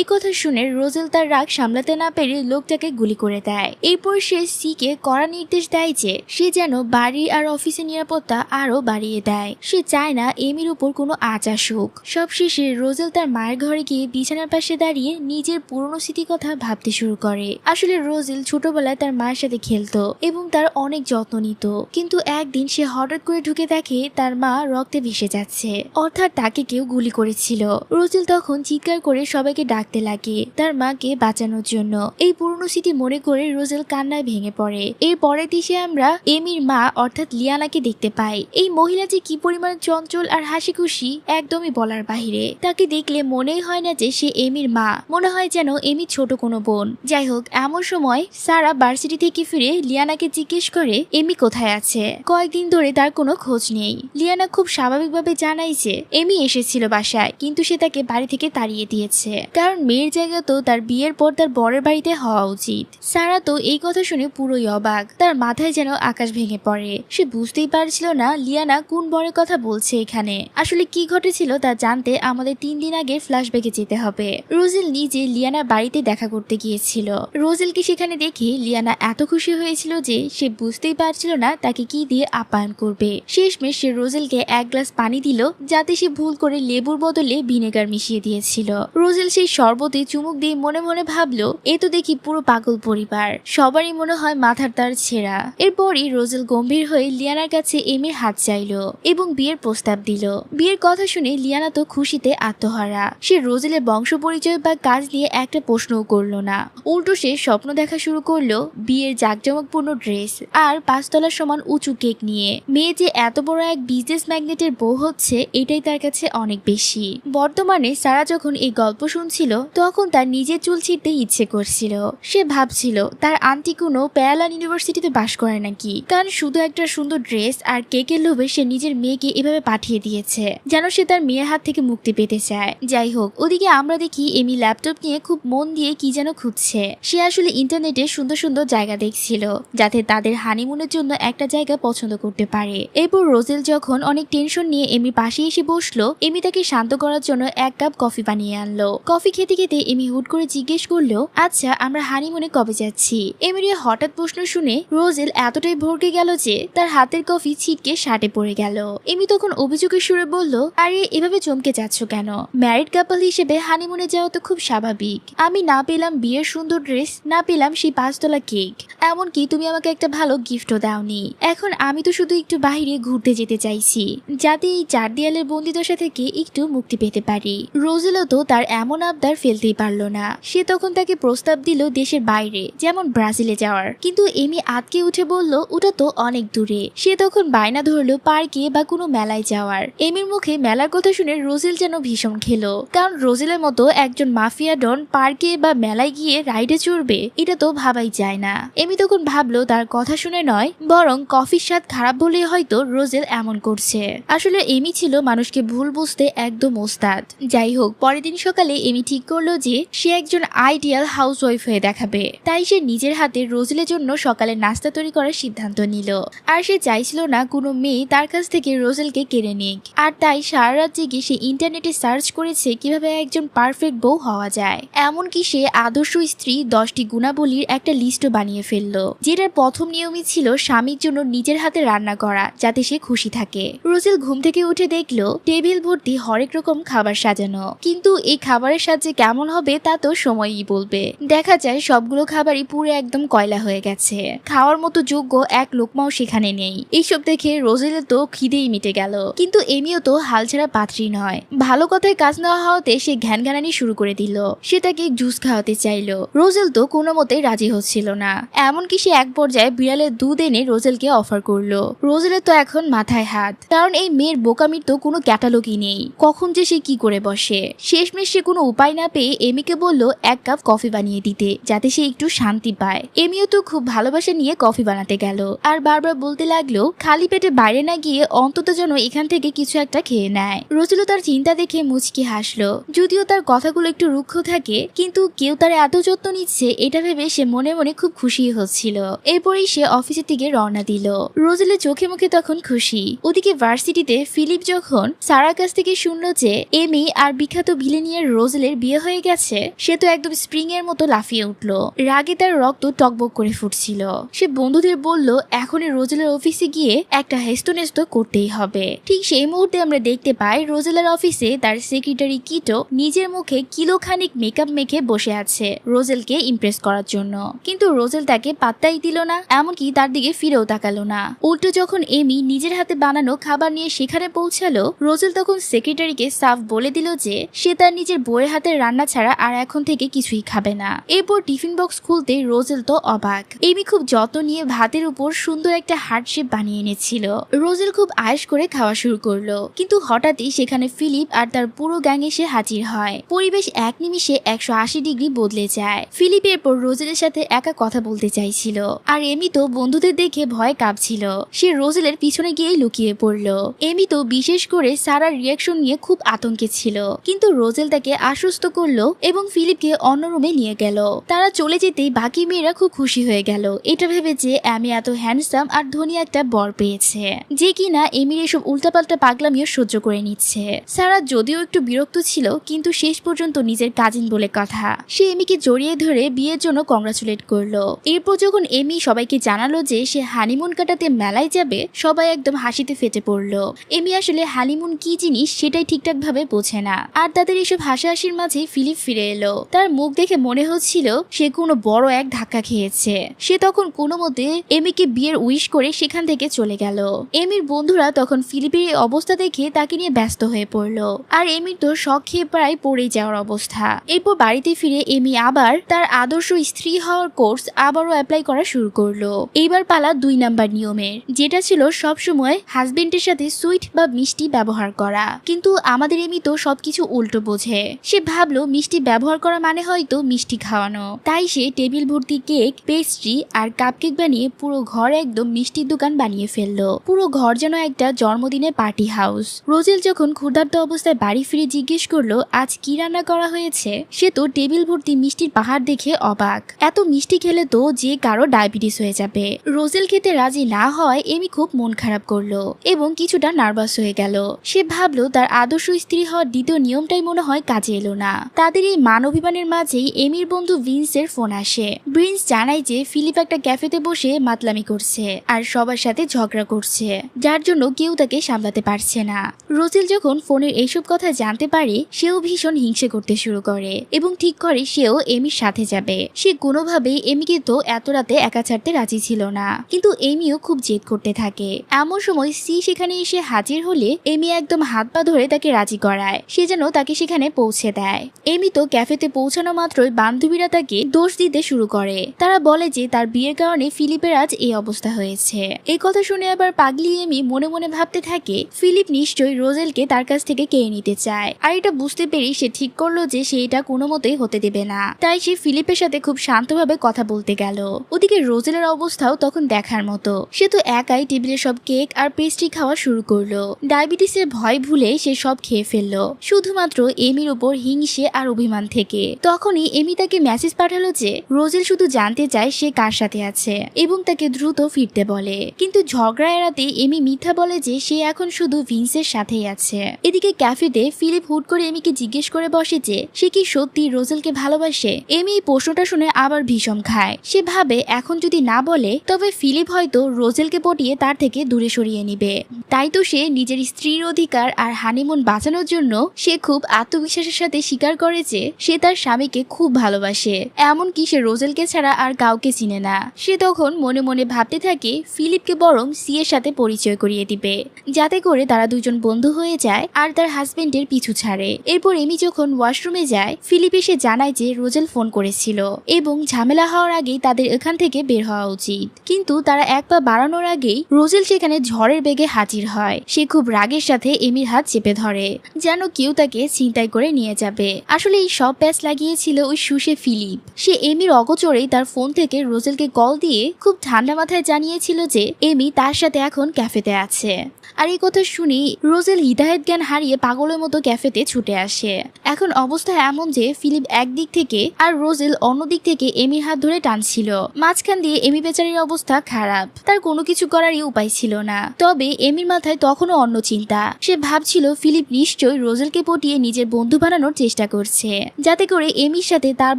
Speaker 1: এই কথা শুনে রোজেল তার রাগ সামলাতে না পেরে লোকটাকে গুলি করে দেয়। এরপর সে সিকে কড়া নির্দেশ দেয় যে সে যেন বাড়ি আর অফিসের নিরাপত্তা আরো বাড়িয়ে দেয়। সে চায় না এমির উপর কোনো আঁচ আসুক। সবশেষে রোজেল তার মায়ের ঘরে গিয়ে বিছানার পাশে দাঁড়িয়ে নিজের পুরনো স্মৃতি কথা ভাবতে শুরু করে। আসলে রোজেল ছোটবেলায় তার মায়ের সাথে খেলতো এবং তার অনেক যত্ন নিত, কিন্তু একদিন সে হঠাৎ করে ঢুকে দেখে তার মা রক্তে ভেসে যাচ্ছে, অর্থাৎ তাকে কেউ গুলি করেছিল। রোজেল তখন চিৎকার করে সবাইকে ডাকতে লাগে তার মাকে বাঁচানোর জন্য। এই পুরনো স্মৃতি মনে করে রোজেল কান্নায় ভেঙে পড়ে। এর পরের দিশে আমরা এমির মা অর্থাৎ লিয়ানাকে দেখতে পাই। এই মহিলা যে কি পরিমাণ চঞ্চল আর হাসি খুশি একদমই বলার বাহিরে। তাকে দেখলে মনেই হয় না যে সে এমির মা, মনে হয় যেন এমি ছোট কোনো বোন। যাই হোক, এমন সময় সারা ভার্সিটি থেকে ফিরে লিয়ানাকে জিজ্ঞেস করে এমি কোথায় আছে। কয়েকদিন ধরে তার কোনো খোঁজ নেই। লিয়ানা খুব স্বাভাবিকভাবে জানায় যে এমি এসেছিল বাসায়, কিন্তু সে তাকে বাড়ি থেকে তাড়িয়ে দিয়েছে, কারণ মেয়ের জায়গা তো তার বিয়ের পর তার বরের বাড়িতে হওয়া উচিত। সারা তো এই কথা শুনে পুরোই অবাক। তার মাথায় যেন আকাশ ভেঙে পড়ে। সে বুঝতেই পারছিল না লিয়ানা কোন বরের কথা বলছে এখানে। আসলে কি ঘটেছিল তা জানতে আমাদের 3 দিন আগে ফ্ল্যাশব্যাকে যেতে হবে। রোজেল নিজে লিয়ানার বাড়িতে দেখা করতে গিয়েছিল। রোজেলকে সেখানে দেখে লিয়ানা এত খুশি হয়েছিল যে সে বুঝতেই পারছিল না তাকে কি দিয়ে আপ্যায়ন করবে। শেষমেশ সে রোজেলকে 1 গ্লাস পানি দিল, যাতে সে ভুল করে লেবুর বদলে ভিনেগার মিশিয়ে দিয়েছিল। রোজেল সেই শরবতে চুমুক দিয়ে মনে মনে ভাবলো এ তো দেখি পুরো পাগল পরিবার, সবারই মনে হয় মাথার তার ছেঁড়া। এরপরই রোজেল গম্ভীর হয়ে লিয়ানার কাছে এমির হাত চাইলো এবং বিয়ের প্রস্তাব দিল। বিয়ের কথা শুনে লিয়ানা তো খুশিতে আত্মহারা। সে রোজেলের বংশ পরিচয় বা কাজ নিয়ে একটা প্রশ্নও করলো না, উল্টো সে স্বপ্ন দেখা শুরু করলো বিয়ের জাঁকজমকপূর্ণ ড্রেস আর 5 তলার সমান উঁচু কেক নিয়ে। মেয়ে যে এত বড় এক বিজনেস ম্যাগনেটের বউ হচ্ছে এটাই তার কাছে অনেক বেশি। বর্তমানে সারা যখন এই গল্প শুনছিল তখন তার নিজের চুল ছিঁড়তে ইচ্ছে করছিল। সে ভাবছিল তার আন্টি কোনো প্যারালাল ইউনিভার্সিটিতে বাস করে নাকি, কারণ শুধু একটা সুন্দর ড্রেস আর কেকের লোভে সে নিজের মেয়েকে এভাবে পাঠিয়ে দিয়েছে যেন সে তার মেয়ের হাত থেকে মুক্তি পেতে চায়। যাই হোক, ওদিকে আমরা দেখি এমি ল্যাপটপ নিয়ে খুব মন দিয়ে কি যেন খুঁজছে। সে আসলে ইন্টারনেটে সুন্দর সুন্দর জায়গা দেখছিল যাতে তাদের হানিমুনের জন্য একটা জায়গা পছন্দ করতে পারে। এরপর রোজেল যখন অনেক টেনশন নিয়ে এমির পাশে এসে বসলো, এমি তাকে শান্ত করার জন্য 1 কাপ কফি বানিয়ে আনলো। কফি খেতে খেতে এমি হুট করে জিজ্ঞেস করলো আচ্ছা আমরা হানিমুনে কবে যাচ্ছি। এমির হঠাৎ প্রশ্ন শুনে রোজেল এতটাই ভরকে গেল যে তার হাতের কফি ছিটকে শার্টে পড়ে গেল। এমি তখন অভিযোগের সুরে বলল আরে এভাবে চমকে যাচ্ছ কেন, ম্যারিড কাপল হিসেবে হানিমুনে যাওয়া তো খুব স্বাভাবিক। আমি না পেলাম বিয়ের সুন্দর ড্রেস, না পেলাম সেই 5 তলা কেক, এমনকি তুমি আমাকে একটা ভালো গিফটও দাওনি। এখন আমি তো শুধু একটু বাইরে ঘুরতে যেতে চাইছি যাতে এই 4 দেয়ালের বন্দিদশা থেকে একটু মুক্তি পেতে পারি। রোজেলও তো তার এমন আবদার ফেলতেই পারলো না। সে তখন তাকে প্রস্তাব দিল দেশের বাইরে, যেমন ব্রাজিলে যাওয়ার, কিন্তু এমি আটকে উঠে বলল ওটা তো অনেক দূরে। সে তখন বায়না ধরলো পার্কে বা কোনো মেলায় যাওয়ার। এমির মুখে মেলার কথা শুনে রোজেল যেন ভীষণ খেলো, কারণ রোজেলের মতো একজন মাফিয়া ডন পার্কে বা মেলায় গিয়ে রাইডে চড়বে এটা তো ভাবাই যায় না। এমি তখন ভাবলো তার কথা শুনে নয়, বরং কফির স্বাদ খারাপ বলেই হয়তো রোজেল এমন করছে। আসলে এমি ছিল মানুষকে ভুল বুঝতে একদম ওস্তাদ। যাই হোক, পরের দিন সকালে এমি ঠিক করলো যে সে একজন আইডিয়াল হাউসওয়াইফ হয়ে দেখাবে। তাই সে নিজের হাতে রোজেলের জন্য সকালে নাস্তা তৈরি করার সিদ্ধান্ত নিল। আর সে চাইছিল না কোনো মেয়ে তার কাছ থেকে রোজেলকে কেড়ে নিক। আর তাই সারা রাত জেগে সে ইন্টারনেটে সার্চ করেছে কিভাবে একজন পারফেক্ট বউ হওয়া যায়। এমনকি সে আদর্শ স্ত্রী 10টি গুণাবলীর একটা লিস্টও বানিয়ে ফেললো, যেটার প্রথম নিয়মই ছিল স্বামীর জন্য নিজের হাতে রান্না করা, যাতে সে খুশি থাকে। রোজেল ঘুম থেকে উঠে দেখলো টেবিল ভর্তি হরেক রকম খাবার সাজানো, কিন্তু এই খাবারের সাথে কেমন হবে তা তো সময়ই বলবে। দেখা যায় সবগুলো খাবারই পুরো একদম কয়লা হয়ে গেছে, খাওয়ার মতো যোগ্য এক লোকমাও সেখানে নেই। এইসব দেখে রোজেলের তো খিদেই মিটে গেল, কিন্তু এমিও তো হাল ছাড়া পাত্রী নয়। ভালো কথায় কাজ নেওয়া হওয়াতে সে ঘ্যানঘ্যানানি শুরু করে দিল। সে তাকে জুস খাওয়াতে চাইলো। রোজেল তো কোনো মতেই রাজি হচ্ছিল না। এমনকি সে এক পর্যায়ে বিড়ালের দুধ এনে রোজেলকে অফার করলো। রোজেলের তো এখন মাথায় হাত, কারণ এই মেয়ের বোকামির তো কোনো ক্যাটালগই নেই, কখন যে সে কি করে বসে। শেষমেশ সে কোনো উপায় না পেয়ে এমিকে বলল 1 কাপ কফি বানিয়ে দিতে, যাতে সে একটু শান্তি পায়। এমিও তো খুব ভালোবাসা নিয়ে কফি বানাতে গেল, আর বারবার বলতে লাগলো খালি পেটে বাইরে না গিয়ে অন্তত যেন এখান থেকে কিছু একটা খেয়ে নেয়। রোজেলও তার চিন্তা দেখে মুচকি হাসলো। যদিও তার কথাগুলো একটু রুক্ষ থাকে, কিন্তু কেউ তার এত যত্ন নিচ্ছে এটা ভেবে সে মনে মনে খুব খুশি হচ্ছিল। এরপরেই সে অফিসের দিকে রওনা দিল। রোজেলের চোখে মুখে তখন খুশি। ওদিকে ভার্সিটিতে ফিলিপ যখন সারার কাছ থেকে শুনলো যে এমি আর বিখ্যাত ভিলেনিয়ার রোজেলের বিয়ে হয়ে গেছে, সে তো একদম স্প্রিং এর মতো লাফিয়ে উঠলো। রাগে তার রক্ত টকবক করে ফুটছিল। সে বন্ধুদের বলল এখনই রোজেলের অফিসে গিয়ে একটা হেস্তনেস্ত করতেই হবে। ঠিক সেই মুহূর্তে আমরা দেখতে পাই রোজেলের অফিসে তার সেক্রেটারি কিটো নিজের মুখে কিলোখানিক মেকআপ মেখে বসে আছে রোজেলকে ইমপ্রেস করার জন্য, কিন্তু রোজেল তাকে পাত্তাই দিল না, এমনকি তার দিকে ফিরেও তাকালো না। উল্টো যখন এমি নিজের হাতে বানানো খাবার নিয়ে সেখানে পৌঁছালো, রোজেল তখন সেক্রেটারিকে সাফ বলে দিল যে সে তার নিজের বউয়ের হাতের রান্না ছাড়া আর এখন থেকে কিছুই খাবে না। এরপর টিফিন বক্স খুলতে রোজেল তো অবাক। এমি খুব যত্ন নিয়ে ভাতের উপর সুন্দর একটা হার্ট শেপ বানিয়ে এনেছিল। রোজেল খুব আয়েশ করে খাওয়া শুরু করলো, কিন্তু হঠাৎই সেখানে ফিলিপ আর তার পুরো গ্যাং এসে হাজির হয়। পরিবেশ এক নিমিষে 180 ডিগ্রি বদলে যায়। ফিলিপ এরপর রোজেলের সাথে একা কথা বলতে চাইছিল, আর এমি তো বন্ধুদের দেখে ভয় কাঁপছিল। সে রোজেলের পিছনে গিয়ে লুকিয়ে পড়লো। এমি তো বিশেষ করে সারার রিয়াকশন নিয়ে খুব আতঙ্কে ছিল, কিন্তু রোজেল তাকে আশ্বস্ত করলো এবং ফিলিপকে অন্য রুমে নিয়ে গেল। তারা চলে যেতেই বাকি মেয়েরা খুব খুশি হয়ে গেল, এটা ভেবে যে এমি এত হ্যান্ডসাম আর ধনী একটা বর পেয়েছে, যে কিনা এমির এসব উল্টাপাল্টা পাগলামিও সহ্য করে নিচ্ছে। সারা যদিও একটু বিরক্ত ছিল, কিন্তু শেষ পর্যন্ত নিজের কাজিন বলে কথা, সে এমিকে জড়িয়ে ধরে বিয়ের জন্য কংগ্রাচুলেট করলো। এরপর যখন এমি সবাইকে জানালো যে সে হানিমুন কাটাতে মেলায় যাবে, সবাই একদম হাসিতে ফেটে পড়লো। এমি আসলে হানিমুন কি জিনিস সেটাই ঠিকঠাক ভাবে বোঝে না। আর তাদের এসব হাসাহাসির মাঝে ফিলিপ ফিরে এলো। তার মুখ দেখে মনে হচ্ছিল সে কোনো বড় এক ধাক্কা খেয়েছে। সে তখন কোনো মতে এমিকে বিয়ের উইশ করে সেখান থেকে চলে গেল। এমির বন্ধুরা তখন ফিলিপের এই অবস্থা দেখে তাকে নিয়ে ব্যস্ত হয়ে পড়লো, আর এমির তো শখ খেয়ে প্রায় পড়ে যাওয়ার অবস্থা। এরপর বাড়িতে ফিরে এমি আবার তার আদর্শ স্ত্রী হওয়ার কোর্স আবারও অ্যাপ্লাই করা শুরু করলো। এইবার পালা 2 নাম্বার নিয়মের, যেটা ছিল সবসময় হাজবেন্ডের সাথে সুইট বা মিষ্টি ব্যবহার করা। কিন্তু আমাদের এমি তো সবকিছু উল্টো বোঝে। সে ভাবলো মিষ্টি ব্যবহার করা মানে হয়তো মিষ্টি খাওয়ানো, তাই সে টেবিল ভর্তি কেক, পেস্ট্রি আর কাপকেক বানিয়ে পুরো ঘর একদম মিষ্টির দোকান বানিয়ে ফেললো। পুরো ঘর যেন একটা জন্মদিনের পার্টি হাউস। রোজেল যখন ক্ষুধার্ত অবস্থায় বাড়ি ফিরে জিজ্ঞেস করলো আজ কি রান্না করা হয়েছে, সে তো টেবিল ভর্তি মিষ্টির পাহাড় দেখে অবাক। এত মিষ্টি খেলে তো যে কারো ডায়াবেটিস হয়ে যাবে। রোজেল খেতে রাজি না হয় এমি খুব মন খারাপ করলো এবং কিছুটা নার্ভাস হয়ে গেল। সে ভাবলো তার আদর্শ স্ত্রী হওয়ার দ্বিতীয় নিয়মটাই মনে হয় কাজে এলো না। তাদের এই মান অভিমানের মাঝেই এমির বন্ধু ভিন্সের ফোন আসে। ভিন্স জানায় যে ফিলিপ একটা ক্যাফেতে বসে মাতলামি করছে আর সবার সাথে ঝগড়া করছে, যার জন্য কেউ তাকে সামলাতে পারছে না। রোজেল যখন ফোনের এইসব কথা জানতে পারে, সেও ভীষণ হিংসে করতে শুরু করে এবং ঠিক করে সেও এমির সাথে যাবে। সে কোনোভাবেই এমিকে তো এত রাতে একা ছাড়তে রাজি ছিল না, কিন্তু এমিও খুব জেদ করতে থাকে। এমন সময় সি সেখানে এসে হাজির হলে এমি একদম হাত পা ধরে তাকে রাজি করায়, সে যেন তাকে সেখানে পৌঁছে দেয়। এমি তো ক্যাফেতে পৌঁছানো মাত্রই বান্ধবীরা তাকে দোষ দিতে শুরু করে। তারা বলে যে তার বিয়ের কারণে ফিলিপের আজ এই অবস্থা হয়েছে। এই কথা শুনে আবার পাগলি এমি মনে মনে ভাবতে থাকে ফিলিপ নিশ্চয়ই রোজেলকে তার কাছ থেকে কেড়ে নিতে চায়। আর এটা বুঝতে পেরে সে ঠিক করলো যে সে এটা কোনো মতেই হতে দেবে না। তাই সে ফিলিপের সাথে খুব শান্তভাবে কথা বলতে গেল। ওদিকে রোজেলের অবস্থাও তখন দেখার মতো। সে তো একাই টেবিলে সব কেক আর পেস্ট্রি খাওয়া শুরু করলো। ডায়াবেটিসের ভয় ভুলে সে সব খেয়ে ফেললো, শুধুমাত্র এমির উপর হিং হিংসে আর অভিমান থেকে। তখনই এমি তাকে মেসেজ পাঠালো যে রোজেল শুধু জানতে চায় সে কার সাথে আছে এবং তাকে দ্রুত ফিরতে বলে। কিন্তু ঝগড়া এড়াতে এমি মিথ্যা বলে যে সে এখন শুধু ভিন্সের সাথেই আছে। এদিকে ক্যাফেতে ফিলিপ হুট করে এমিকে জিজ্ঞেস করে বসে যে সে কি সত্যি রোজেলকে ভালোবাসে। এমি এই প্রশ্নটা শুনে আবার ভীষণ খায়। সে ভাবে এখন যদি না বলে তবে ফিলিপ হয়তো রোজেলকে পটিয়ে তার থেকে দূরে সরিয়ে নিবে। তাই তো সে নিজের স্ত্রীর অধিকার আর হানিমুন বাঁচানোর জন্য সে খুব আত্মবিশ্বাসের সাথে স্বীকার করে যে সে তার স্বামীকে খুব ভালোবাসে, এমনকি সে রোজেলকে ছাড়া আর কাউকে চিনে না। সে তখন মনে মনে ভাবতে থাকে ফিলিপকে বরং সি এর সাথে পরিচয় করিয়ে দিবে, যাতে করে তারা দুজন বন্ধু হয়ে যায় আর তার হাজবেন্ডের পিছু ছাড়ে। এরপর এমি যখন ওয়াশরুমে যায় ফিলিপ এসে জানায় যে রোজেল ফোন করেছিল এবং ঝামেলা হওয়ার আগেই তাদের এখান থেকে বের হওয়া উচিত। কিন্তু তারা এক পা বাড়ানোর আগেই রোজেল সেখানে ঝড়ের বেগে হাজির হয়। সে খুব রাগের সাথে এমির হাত চেপে ধরে, যেন কেউ তাকে ছিনতাই করে নিয়ে যাবে। আসলে এই সব প্যাচ লাগিয়েছিল ওই সুশে ফিলিপ। সে এমির অগোচরেই তার ফোন থেকে রোজেলকে কল দিয়ে খুব ঠান্ডা মাথায় জানিয়েছিল যে এমি তার সাথে এখন ক্যাফেতে আছে। আর এই কথা শুনি রোজেল হৃদায়ত জ্ঞান হারিয়ে পাগলের মতো ক্যাফেতে ছুটে আসে। এখন অবস্থা এমন যে ফিলিপ একদিক থেকে আর রোজেল অন্যদিক থেকে এমির হাত ধরে টানছিল। মাঝখান দিয়ে এমি বেচারির অবস্থা খারাপ, তার কোনো কিছু করারই উপায় ছিল না। তবে এমির মাথায় তখনও অন্য চিন্তা। সে ভাবছিল ফিলিপ নিশ্চয়ই রোজেলকে পটিয়ে নিজের বন্ধু বানানোর চেষ্টা করছে, যাতে করে এমির সাথে তার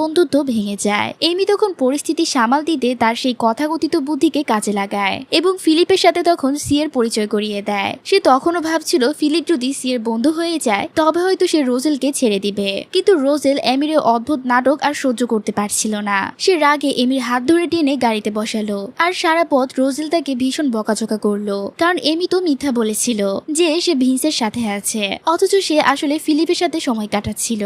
Speaker 1: বন্ধুত্ব ভেঙে যায়। এমি তখন পরিস্থিতি সামাল দিতে তার সেই কথাকথিত বুদ্ধিকে কাজে লাগায় এবং ফিলিপের সাথে তখন সি এর পরিচয় করিয়ে দেয়। সে তখনও ভাবছিল ফিলিপ যদি সি এর বন্ধু হয়ে যায় তবে হয়তো সে রোজেলকে ছেড়ে দিবে। কিন্তু রোজেল এমির অদ্ভুত নাটক আর সহ্য করতে পারছিল না। সে রাগে এমির হাত ধরে টেনে গাড়িতে বসালো আর সারা পথ রোজেল তাকে ভীষণ বকাঝকা করলো, কারণ এমি তো মিথ্যা বলেছিল যে সে ভিন্সের সাথে আছে, অথচ সে আসলে ফিলিপের সাথে সময় কাটাচ্ছিল।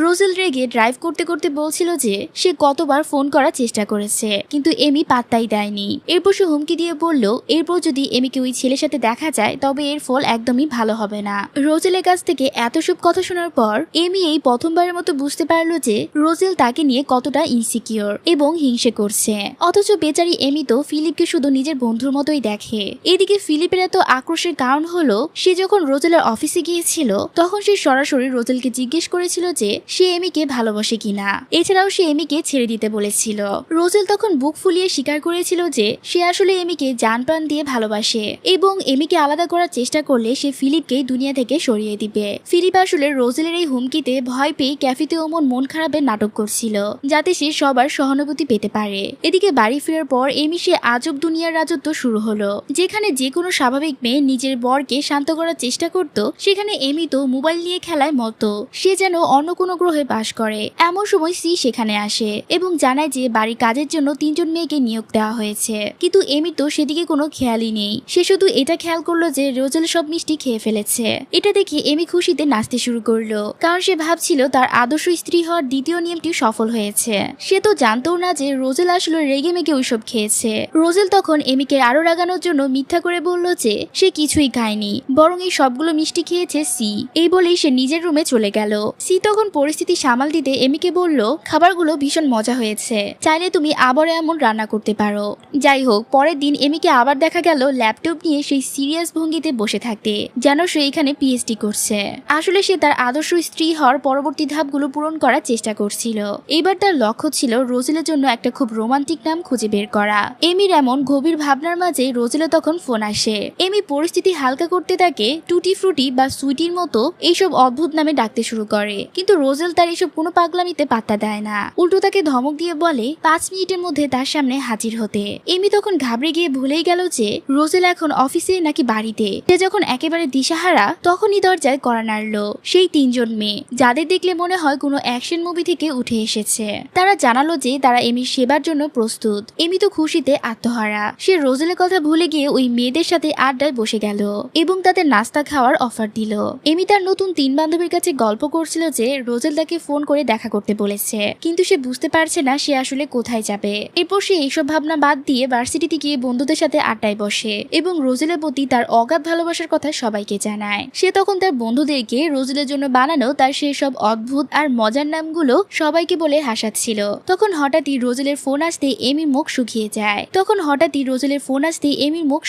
Speaker 1: রোজেল রেগে ড্রাইভ করতে করতে বলছিল যে সে কতবার ফোন করার চেষ্টা করেছে কিন্তু এমি পাত্তাই দেয়নি। এরপর সে হুমকি দিয়ে বলল এরপর যদি এমিকে ওই ছেলের সাথে দেখা যায় তবে এর ফল একদমই ভালো হবে না। রোজেলের কাছ থেকে এত সব কথা শোনার পর এমি এই প্রথমবারের মতো বুঝতে পারলো যে রোজেল তাকে নিয়ে কতটা ইনসিকিউর এবং হিংসে করছে। অথচ বেচারি এমি তো ফিলিপকে শুধু নিজের বন্ধুর মতোই দেখে। এদিকে ফিলিপের এত আক্রোশের কারণ হলো সে যখন রোজেলের অফিসে গিয়েছিল তখন সে সরাসরি রোজেলকে জিজ্ঞেস করেছিল যে সে এমিকে ভালোবাসে কিনা। এছাড়াও সে এমিকে ছেড়ে দিতে বলেছিল। রোজেল তখন বুক ফুলিয়ে স্বীকার করেছিল যে সে আসলে এমিকে জান প্রাণ দিয়ে ভালোবাসে এবং এমিকে আলাদা করার চেষ্টা করলে সে ফিলিপকে দুনিয়া থেকে সরিয়ে দিবে। ফিলিপ আসলে রোজেলের এই হুমকিতে ভয় পেয়ে ক্যাফেতে ওমন মন খারাপের নাটক করছিল যাতে সে সবার সহানুভূতি পেতে পারে। এদিকে বাড়ি ফেরার পর এমি সে আজব দুনিয়ার রাজত্ব শুরু হলো, যেখানে যে কোনো স্বাভাবিক মেয়ে নিজের বরকে শান্ত করার চেষ্টা করত সেখানে এমি তো মোবাইল নিয়ে খেলায় মতো। সে যেন অন্য কোনো গ্রহে বাস করে। এমন সময় সি সেখানে আসে এবং জানায় যে বাড়ির কাজের জন্য 3 জন মেয়েকে নিয়োগ দেওয়া হয়েছে, কিন্তু এমি তো সেদিকে কোনো খেয়ালই নেই। সে শুধু এটা খেয়াল করলো যে রোজেল সব মিষ্টি খেয়ে ফেলেছে। এটা দেখে এমি খুশিতে নাচতে শুরু করলো, কারণ সে ভাবছিল তার আদর্শ স্ত্রী হওয়ার দ্বিতীয় নিয়মটি সফল হয়েছে। সে তো জানতো না যে রোজেল আসলে রেগে মেগে ওইসব খেয়েছে। রোজেল তখন এমিকে আরো রাগানোর জন্য মিথ্যা করে বলল যে সে কিছুই খায়নি, বরং এই সবগুলো মিষ্টি খেয়েছে সি। এই বলেই সে নিজের রুমে চলে গেল। সি তখন পরিস্থিতি সামাল দিতে এমিকে বলল খাবারগুলো ভীষণ মজা হয়েছে, চাইলে তুমি আবার এমন রান্না করতে পারো। যাই হোক, পরের দিন এমিকে আবার দেখা গেল ল্যাপটপ নিয়ে সেই সিরিয়াস ভঙ্গিতে বসে থাকতে, যেন সে এখানে পিএইচডি করছে। আসলে সে তার আদর্শ স্ত্রী হওয়ার পরবর্তী ধাপগুলো পূরণ করার চেষ্টা করছিল। এবার তার লক্ষ্য ছিল রোজেলের জন্য একটা খুব রোমান্টিক নাম খুঁজে বের করা। এমির এমন গভীর ভাবনার মাঝে রোজেলে তখন ফোন আসে। এমি পরিস্থিতি হালকা করতে তাকে টুটি ফ্রুটি বা সুইটির মতো এইসব অদ্ভুত নামে ডাকতে শুরু করে, কিন্তু রোজেল তার এইসব কোনো পাগলামিতে পাত্তা দেয় না। উল্টো তাকে ধমক দিয়ে বলে 5 মিনিটের মধ্যে তার সামনে হাজির হতে। এমি তখন ঘাবড়ে গিয়ে ভুলেই গেল যে রোজেল এখন অফিসে নাকি বাড়িতে। সে যখন একেবারে দিশাহারা তখনই দরজায় কড়া নাড়ল সেই 3 জন মেয়ে, যাদের দেখলে মনে হয় কোনো অ্যাকশন মুভি থেকে উঠে এসেছে। তারা জানালো যে তারা এমির সেবার জন্য প্রস্তুত। এমি তো খুশিতে আত্মহারা। সে রোজেলের কথা ভুলে গিয়ে ওই মেয়েদের সাথে আড্ডায় বসে গেল এবং তাদের নাস্তা খাওয়ার অফার দিল। এমি তার নতুন 3 বান্ধবীর কাছে গল্প করছিল যে রোজেল তাকে ফোন করে দেখা করতে বলেছে, কিন্তু সে বুঝতে পারছে না সে আসলে কোথায় যাবে। এরপর সে এইসব ভাবনা বাদ দিয়ে ভার্সিটিতে গিয়ে বন্ধুদের সাথে আড্ডায় বসে এবং রোজেলের প্রতি তার অগাধ ভালোবাসার কথা সবাইকে জানায়। সে তখন তার বন্ধুদেরকে রোজেলের জন্য বানানো তার সেসব অদ্ভুত আর মজার নামগুলো সবাইকে বলে হাসাচ্ছিল। তখন হঠাৎই রোজেলের ফোন আসতে এমির মুখ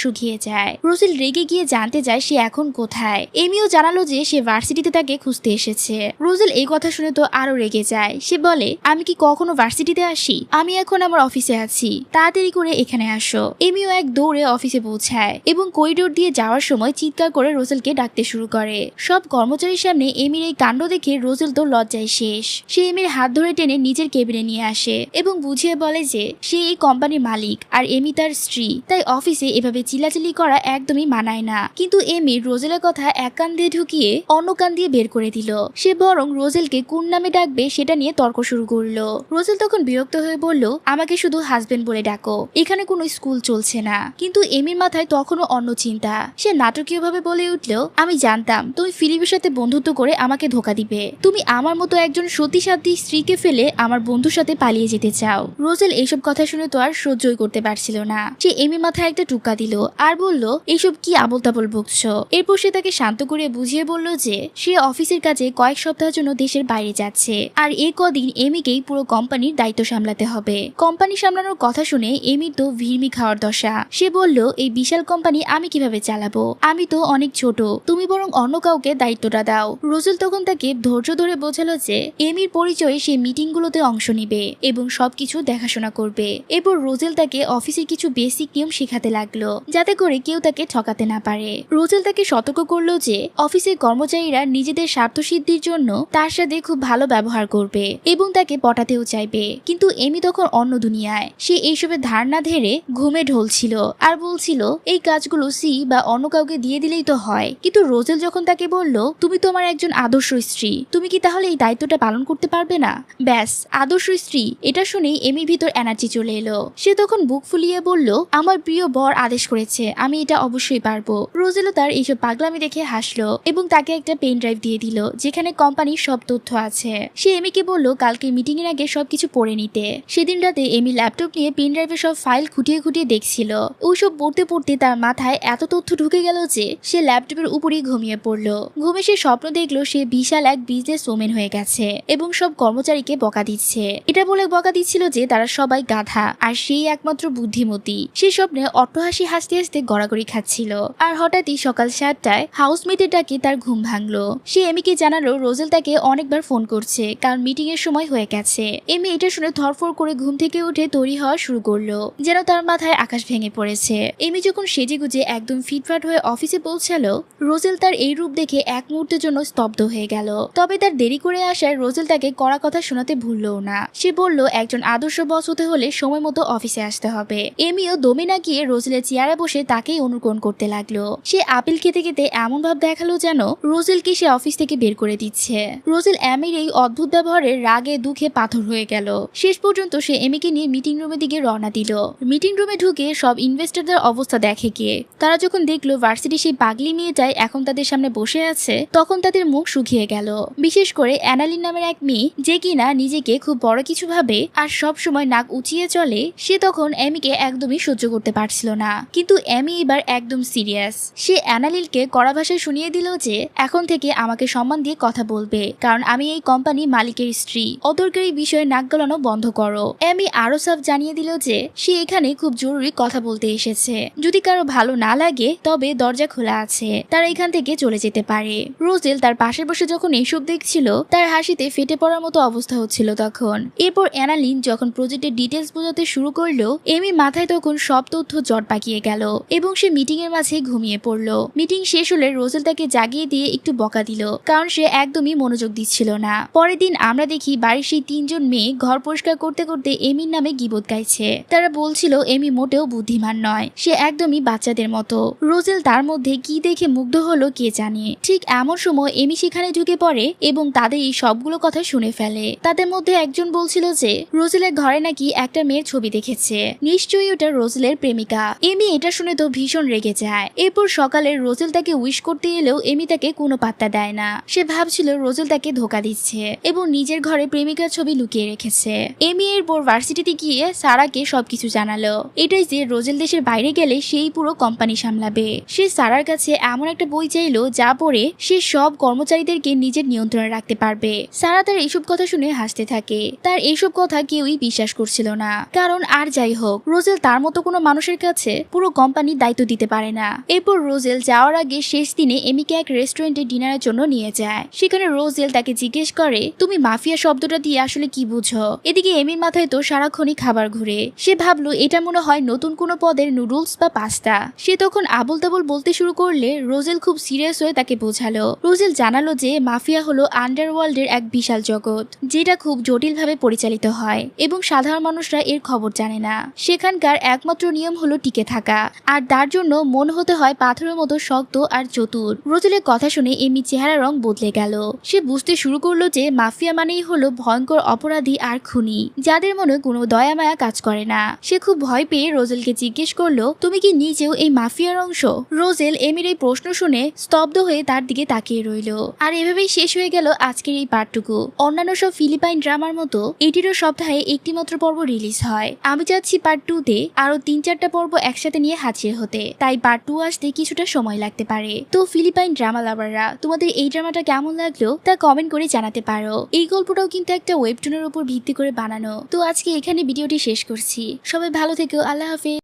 Speaker 1: শুকিয়ে যায়। রোজেল রেগে গিয়ে জানতে চায় সে এখন কোথায়। এমিও জানালো যে সে ভার্সিটিতে তাকে খুঁজতে এসেছে। রোজেল এই কথা শুনে তো আরো রেগে যায়। সে বলে, আমি কি কখনো ভার্সিটিতে আসি? আমি এখন আমার অফিসে আছি, তাড়াতাড়ি করে এখানে আসো। এমিও এক দৌড়ে অফিসে পৌঁছায় এবং করিডোর দিয়ে যাওয়ার সময় চিৎকার করে রোজেলকে ডাকতে শুরু করে। সব কর্মচারীর সামনে এমির এই কাণ্ড দেখে রোজেল তো লজ্জায় শেষ। সে এমির হাত ধরে টেনে নিজের কেবিনে নিয়ে আসে এবং বুঝিয়ে বলে যে সে এই কোম্পানির মালিক আর এমি তার স্ত্রী, তাই অফিসে এভাবে চিল্লাচিল্লি করা একদমই মানায় না। কিন্তু এমি রোজেলের কথা এক কান দিয়ে ঢুকিয়ে অন্য কান দিয়ে বের করে দিল। সে বরং রোজেলকে কোন নামে ডাকবে সেটা নিয়ে তর্ক শুরু করলো। রোজেল তখন বিরক্ত হয়ে বলল, আমাকে শুধু হাজবেন্ড বলে ডাকো, এখানে কোনো স্কুল চলছে না। কিন্তু এমির মাথায় তখনও অন্য চিন্তা। সে নাটকীয় ভাবে বলে উঠল, আমি জানতাম তুমি ফিলিপের সাথে বন্ধুত্ব করে আমাকে ধোকা দিবে। তুমি আমার মতো একজন সতীসাধ্যী স্ত্রীকে ফেলে আমার বন্ধুর সাথে পালিয়ে যেতে চাও। রোজেল এইসব কথা শুনে তো আর সহ্যই করতে পারছিল না। সে এমির মাথায় একটা টুকা দিল আর বলল, এইসব কি আবল তাবল বকছো। এরপর সে তাকে শান্ত করে বুঝিয়ে বলল যে সে অফিসের কাজে কয়েক সপ্তাহের জন্য দেশের বাইরে যাচ্ছে আর এই কদিন এমিকেই পুরো কোম্পানির দায়িত্ব সামলাতে হবে। কোম্পানি সামলানোর কথা শুনে এমির তো ভিড়মি খাওয়ার দশা। সে বলল, এই বিশাল কোম্পানি আমি কিভাবে চালাবো? আমি তো অনেক ছোট, তুমি বরং অন্য কাউকে দায়িত্বটা দাও। রোজেল তখন তাকে ধৈর্য ধরে বোঝালো যে এমির পরিচয়ে সে মিটিং গুলোতে অংশ নিবে এবং সবকিছু দেখাশোনা করবে। এরপর রোজেল তাকে অফিসের কিছু বেসিক নিয়ম শেখাতে লাগলো যাতে করে কেউ তাকে ঠকাতে না পারে। রোজেল তাকে সতর্ক করলো যে অফিসের কর্মচারীরা নিজেদের স্বার্থ সিদ্ধির জন্য তার সাথে খুব ভালো ব্যবহার করবে এবং তাকে পটাতেও চাইবে। কিন্তু এমি তখন অন্য দুনিয়ায়। সে এইসবের ধার না ধরে ঘুমে ঢলছিল আর বলছিল এই কাজগুলো সি বা অন্য কাউকে দিয়ে দিলেই তো হয়। কিন্তু রোজেল যখন তাকে বলল, তুমি তো আমার একজন আদর্শ স্ত্রী, তুমি কি তাহলে এই দায়িত্বটা পালন করতে পারবে না? ব্যাস, আদর্শ স্ত্রী, এটা শুনেই এমির ভিতর এনার্জি চলে এলো। সে তখন বুক ফুলিয়ে বলল, আমার প্রিয় বর আদেশ করেছে, আমি এটা অবশ্যই পারবো। রোজেলও তার এইসব পাগলামি দেখে হাসলো এবং তাকে একটা পেন ড্রাইভ দিয়ে দিল যেখানে কোম্পানির সব তথ্য আছে। সে এমিকে বলল কালকে মিটিং এর আগে সবকিছু পড়ে নিতে। সেদিন রাতে এমি ল্যাপটপ নিয়ে পেন ড্রাইভের সব ফাইল খুঁটিয়ে খুঁটিয়ে দেখছিল। ওইসব পড়তে পড়তে তার মাথায় এত তথ্য ঢুকে গেল যে সে ল্যাপটপের উপরই ঘুমিয়ে পড়ল। ঘুমে সে স্বপ্ন দেখলো সে বিশাল এক বিজনেস ওমেন হয়ে গেছে এবং সব কর্মচারীকে বকা দিচ্ছে। এটা বলে বকা দিচ্ছিল যে তারা সবাই গাধা আর সেই একমাত্র বুদ্ধিমতী। সে স্বপ্নে অট্টহাসি হাসতে হাসতে গড়াগড়ি খাচ্ছিল। আর হঠাৎই সকাল 7টায় হাউসমেটের ডাকে তার ঘুম ভাঙলো। সে এমিকে জানালো রোজেল তাকে অনেকবার ফোন করছে কারণ মিটিং এর সময় হয়ে গেছে। এমি এটা শুনে ধরফর করে ঘুম থেকে উঠে তৈরি হওয়া শুরু করলো যেন তার মাথায় আকাশ ভেঙে পড়েছে। এমি যখন সেজে গুজে একদম ফিটফাট হয়ে অফিসে পৌঁছালো, রোজেল তার এই রূপ দেখে এক মুহূর্তের জন্য স্তব্ধ হয়ে গেল। তবে তার দেরি করে আসায় রোজেল তাকে কড়া কথা শোনাতে ভুললো না। সে বলল একজন আদর্শ বস হতে হলে সময় মতো অফিসে আসতে হবে। এমিও দমে না গিয়ে রোজেলের চেয়ারে বসে তাকেই অনুকরণ করতে লাগলো। সে আপেল খেতে খেতে এমন ভাব দেখালো যেন রোজেলকে সে অফিস থেকে বের করে দিচ্ছে। রোজেল এমির এই অদ্ভুত ব্যবহারের রাগে দুঃখে পাথর হয়ে গেল। শেষ পর্যন্ত সে এমিকে নিয়ে মিটিং রুমের দিকে রওনা দিল। মিটিং রুমে ঢুকে সব ইনভেস্টরদের অবস্থা দেখে গিয়ে তারা যখন দেখলো ভার্সিটি সেই পাগলি মেয়েটাই এখন তাদের সামনে বসে আছে, তখন তাদের মুখ শুকিয়ে গেল। বিশেষ করে অ্যানালিন নামের এক মেয়ে, যে কিনা নিজেকে খুব বড় কিছু ভাবে আর সব সময় নাক উঁচিয়ে চলে, সে তখন এমিকে একদমই সহ্য করতে পারছিল না। কিন্তু এমি এবার একদম সিরিয়াস। সে অ্যানালিলকে কড়া ভাষায় শুনিয়ে দিল যে এখন থেকে আমাকে সম্মান দিয়ে কথা বলবে, কারণ আমি এই কোম্পানি মালিকের স্ত্রী। অদরকারি বিষয়ে নাক গলানো বন্ধ করো। এমি আরো সাফ জানিয়ে দিল যে সে এখানে খুব জরুরি কথা বলতে এসেছে। যদি কারো ভালো না লাগে তবে দরজা খোলা আছে, তারা এখান থেকে চলে যেতে পারে। রোজেল তার পাশে বসে যখন এইসব দেখছিল, তার হাসিতে ফেটে পড়ার মতো অবস্থা হচ্ছিল তখন। এরপর অ্যানালিন যখন প্রজেক্টের ডিটেলস বোঝাতে শুরু করলো, এমি মাথায় তখন সব তথ্য জট পাকিয়ে গেল এবং সে মিটিং এর মাঝে ঘুমিয়ে পড়লো। মিটিং শেষ হলে রোজেল তাকে জাগিয়ে দিয়ে একটু বকা দিল কারণ সে একদমই মনোযোগ দিচ্ছিল না। পরের দিন আমরা দেখি বাড়ির সেই 3জন মেয়ে ঘর পরিষ্কার করতে করতে এমির নামে গীবত গাইছে। তারা বলছিল এমি মোটেও বুদ্ধিমান নয়, সে একদমই বাচ্চাদের মতো। রোজেল তার মধ্যে কি দেখে মুগ্ধ হলো কে জানে। ঠিক এমন সময় এমি সেখানে ঢুকে পড়ে এবং তাদের এই সবগুলো কথা শুনে ফেলে। তাদের মধ্যে একজন বলছিল যে রোজেলের ঘরে নাকি একটা মেয়ের ছবি দেখেছে, নিশ্চয়ই ওটা রোজেলের প্রেমিকা। এমি এটা শুনে তো ভীষণ রেগে যায়। এরপর সকালে রোজেল তাকে উইশ করতে এলেও এমি তাকে কোনো পাত্তা দেয় না। সে ভাবছিল রোজেল তাকে ধোকা দিচ্ছে এবং নিজের ঘরে প্রেমিকার ছবি লুকিয়ে রেখেছে। এমি এরপর ভার্সিটিতে গিয়ে সারাকে সবকিছু জানালো। এটাই যে রোজেল দেশের বাইরে গেলে সেই পুরো কোম্পানি সামলাবে। হবে। সে সারার কাছে এমন একটা বই চাইলো যা পড়ে সে সব কর্মচারীদেরকে নিজের নিয়ন্ত্রণে রাখতে পারবে। সারা তার এইসব কথা শুনে হাসতে থাকে। তার এইসব কথা কেউই বিশ্বাস করছিল না, কারণ আর যাই হোক রোজেল তার মতো কোনো মানুষের কাছে পুরো কোম্পানির দায়িত্ব দিতে পারে না। এরপর রোজেল যাওয়ার আগে শেষ দিনে এমিকে এক রেস্টুরেন্টে ডিনারের জন্য নিয়ে যায়। সেখানে রোজেল তাকে জিজ্ঞেস করে, তুমি মাফিয়া শব্দটা দিয়ে আসলে কি বুঝো? এদিকে এমির মাথায় তো সারাক্ষণই খাবার ঘুরে। সে ভাবলো এটা মনে হয় নতুন কোনো পদের নুডলস বা পাস্তা। সে তখন আবল তাবল বলতে শুরু করলে রোজেল খুব সিরিয়াস হয়ে তাকে বোঝালো। রোজেল জানালো যে মাফিয়া হলো আন্ডারওয়ার্ল্ডের এক বিশাল জগৎ, যেটা খুব জটিলভাবে পরিচালিত হয় এবং সাধারণ মানুষরা এর খবর জানে না। সেখানকার একমাত্র নিয়ম হলো টিকে থাকা, আর তার জন্য মন হতে হয় পাথরের মতো শক্ত আর চতুর। রোজেলের কথা শুনে এমি চেহারা রং বদলে গেল। সে বুঝতে শুরু করলো যে মাফিয়া মানেই হলো ভয়ঙ্কর অপরাধী আর খুনি, যাদের মনে কোনো দয়া মায়া কাজ করে না। সে খুব ভয় পেয়ে রোজেলকে জিজ্ঞেস করলো, তুমি কি নিজেও এই মাফিয়ার অংশ? রোজেল এমির এই প্রশ্ন শুনে স্তব্ধ হয়ে তার দিকে তাকিয়ে রইল। আর এভাবেই শেষ হয়ে গেল আজকের এই পার্টটুকু। অন্যান্য সব ফিলিপাইন ড্রামার মতো এটিরও সপ্তাহে একটি মাত্র পর্ব রিলিজ হয়। আমি চাচ্ছি পার্ট 2 তে আরো 3-4টা পর্ব একসাথে নিয়ে হাজির হতে, তাই পার্ট 2 আসতে কিছুটা সময় লাগতে পারে। তো ফিলিপাইন ড্রামা লাভাররা তোমাদের এই ড্রামাটা কেমন লাগলো তা কমেন্ট করে জানাতে পারো। এই গল্পটাও কিন্তু একটা ওয়েবটুনের উপর ভিত্তি করে বানানো। তো আজকে এখানে ভিডিওটি শেষ করছি। সবাই ভালো থেকো, আল্লাহ হাফেজ।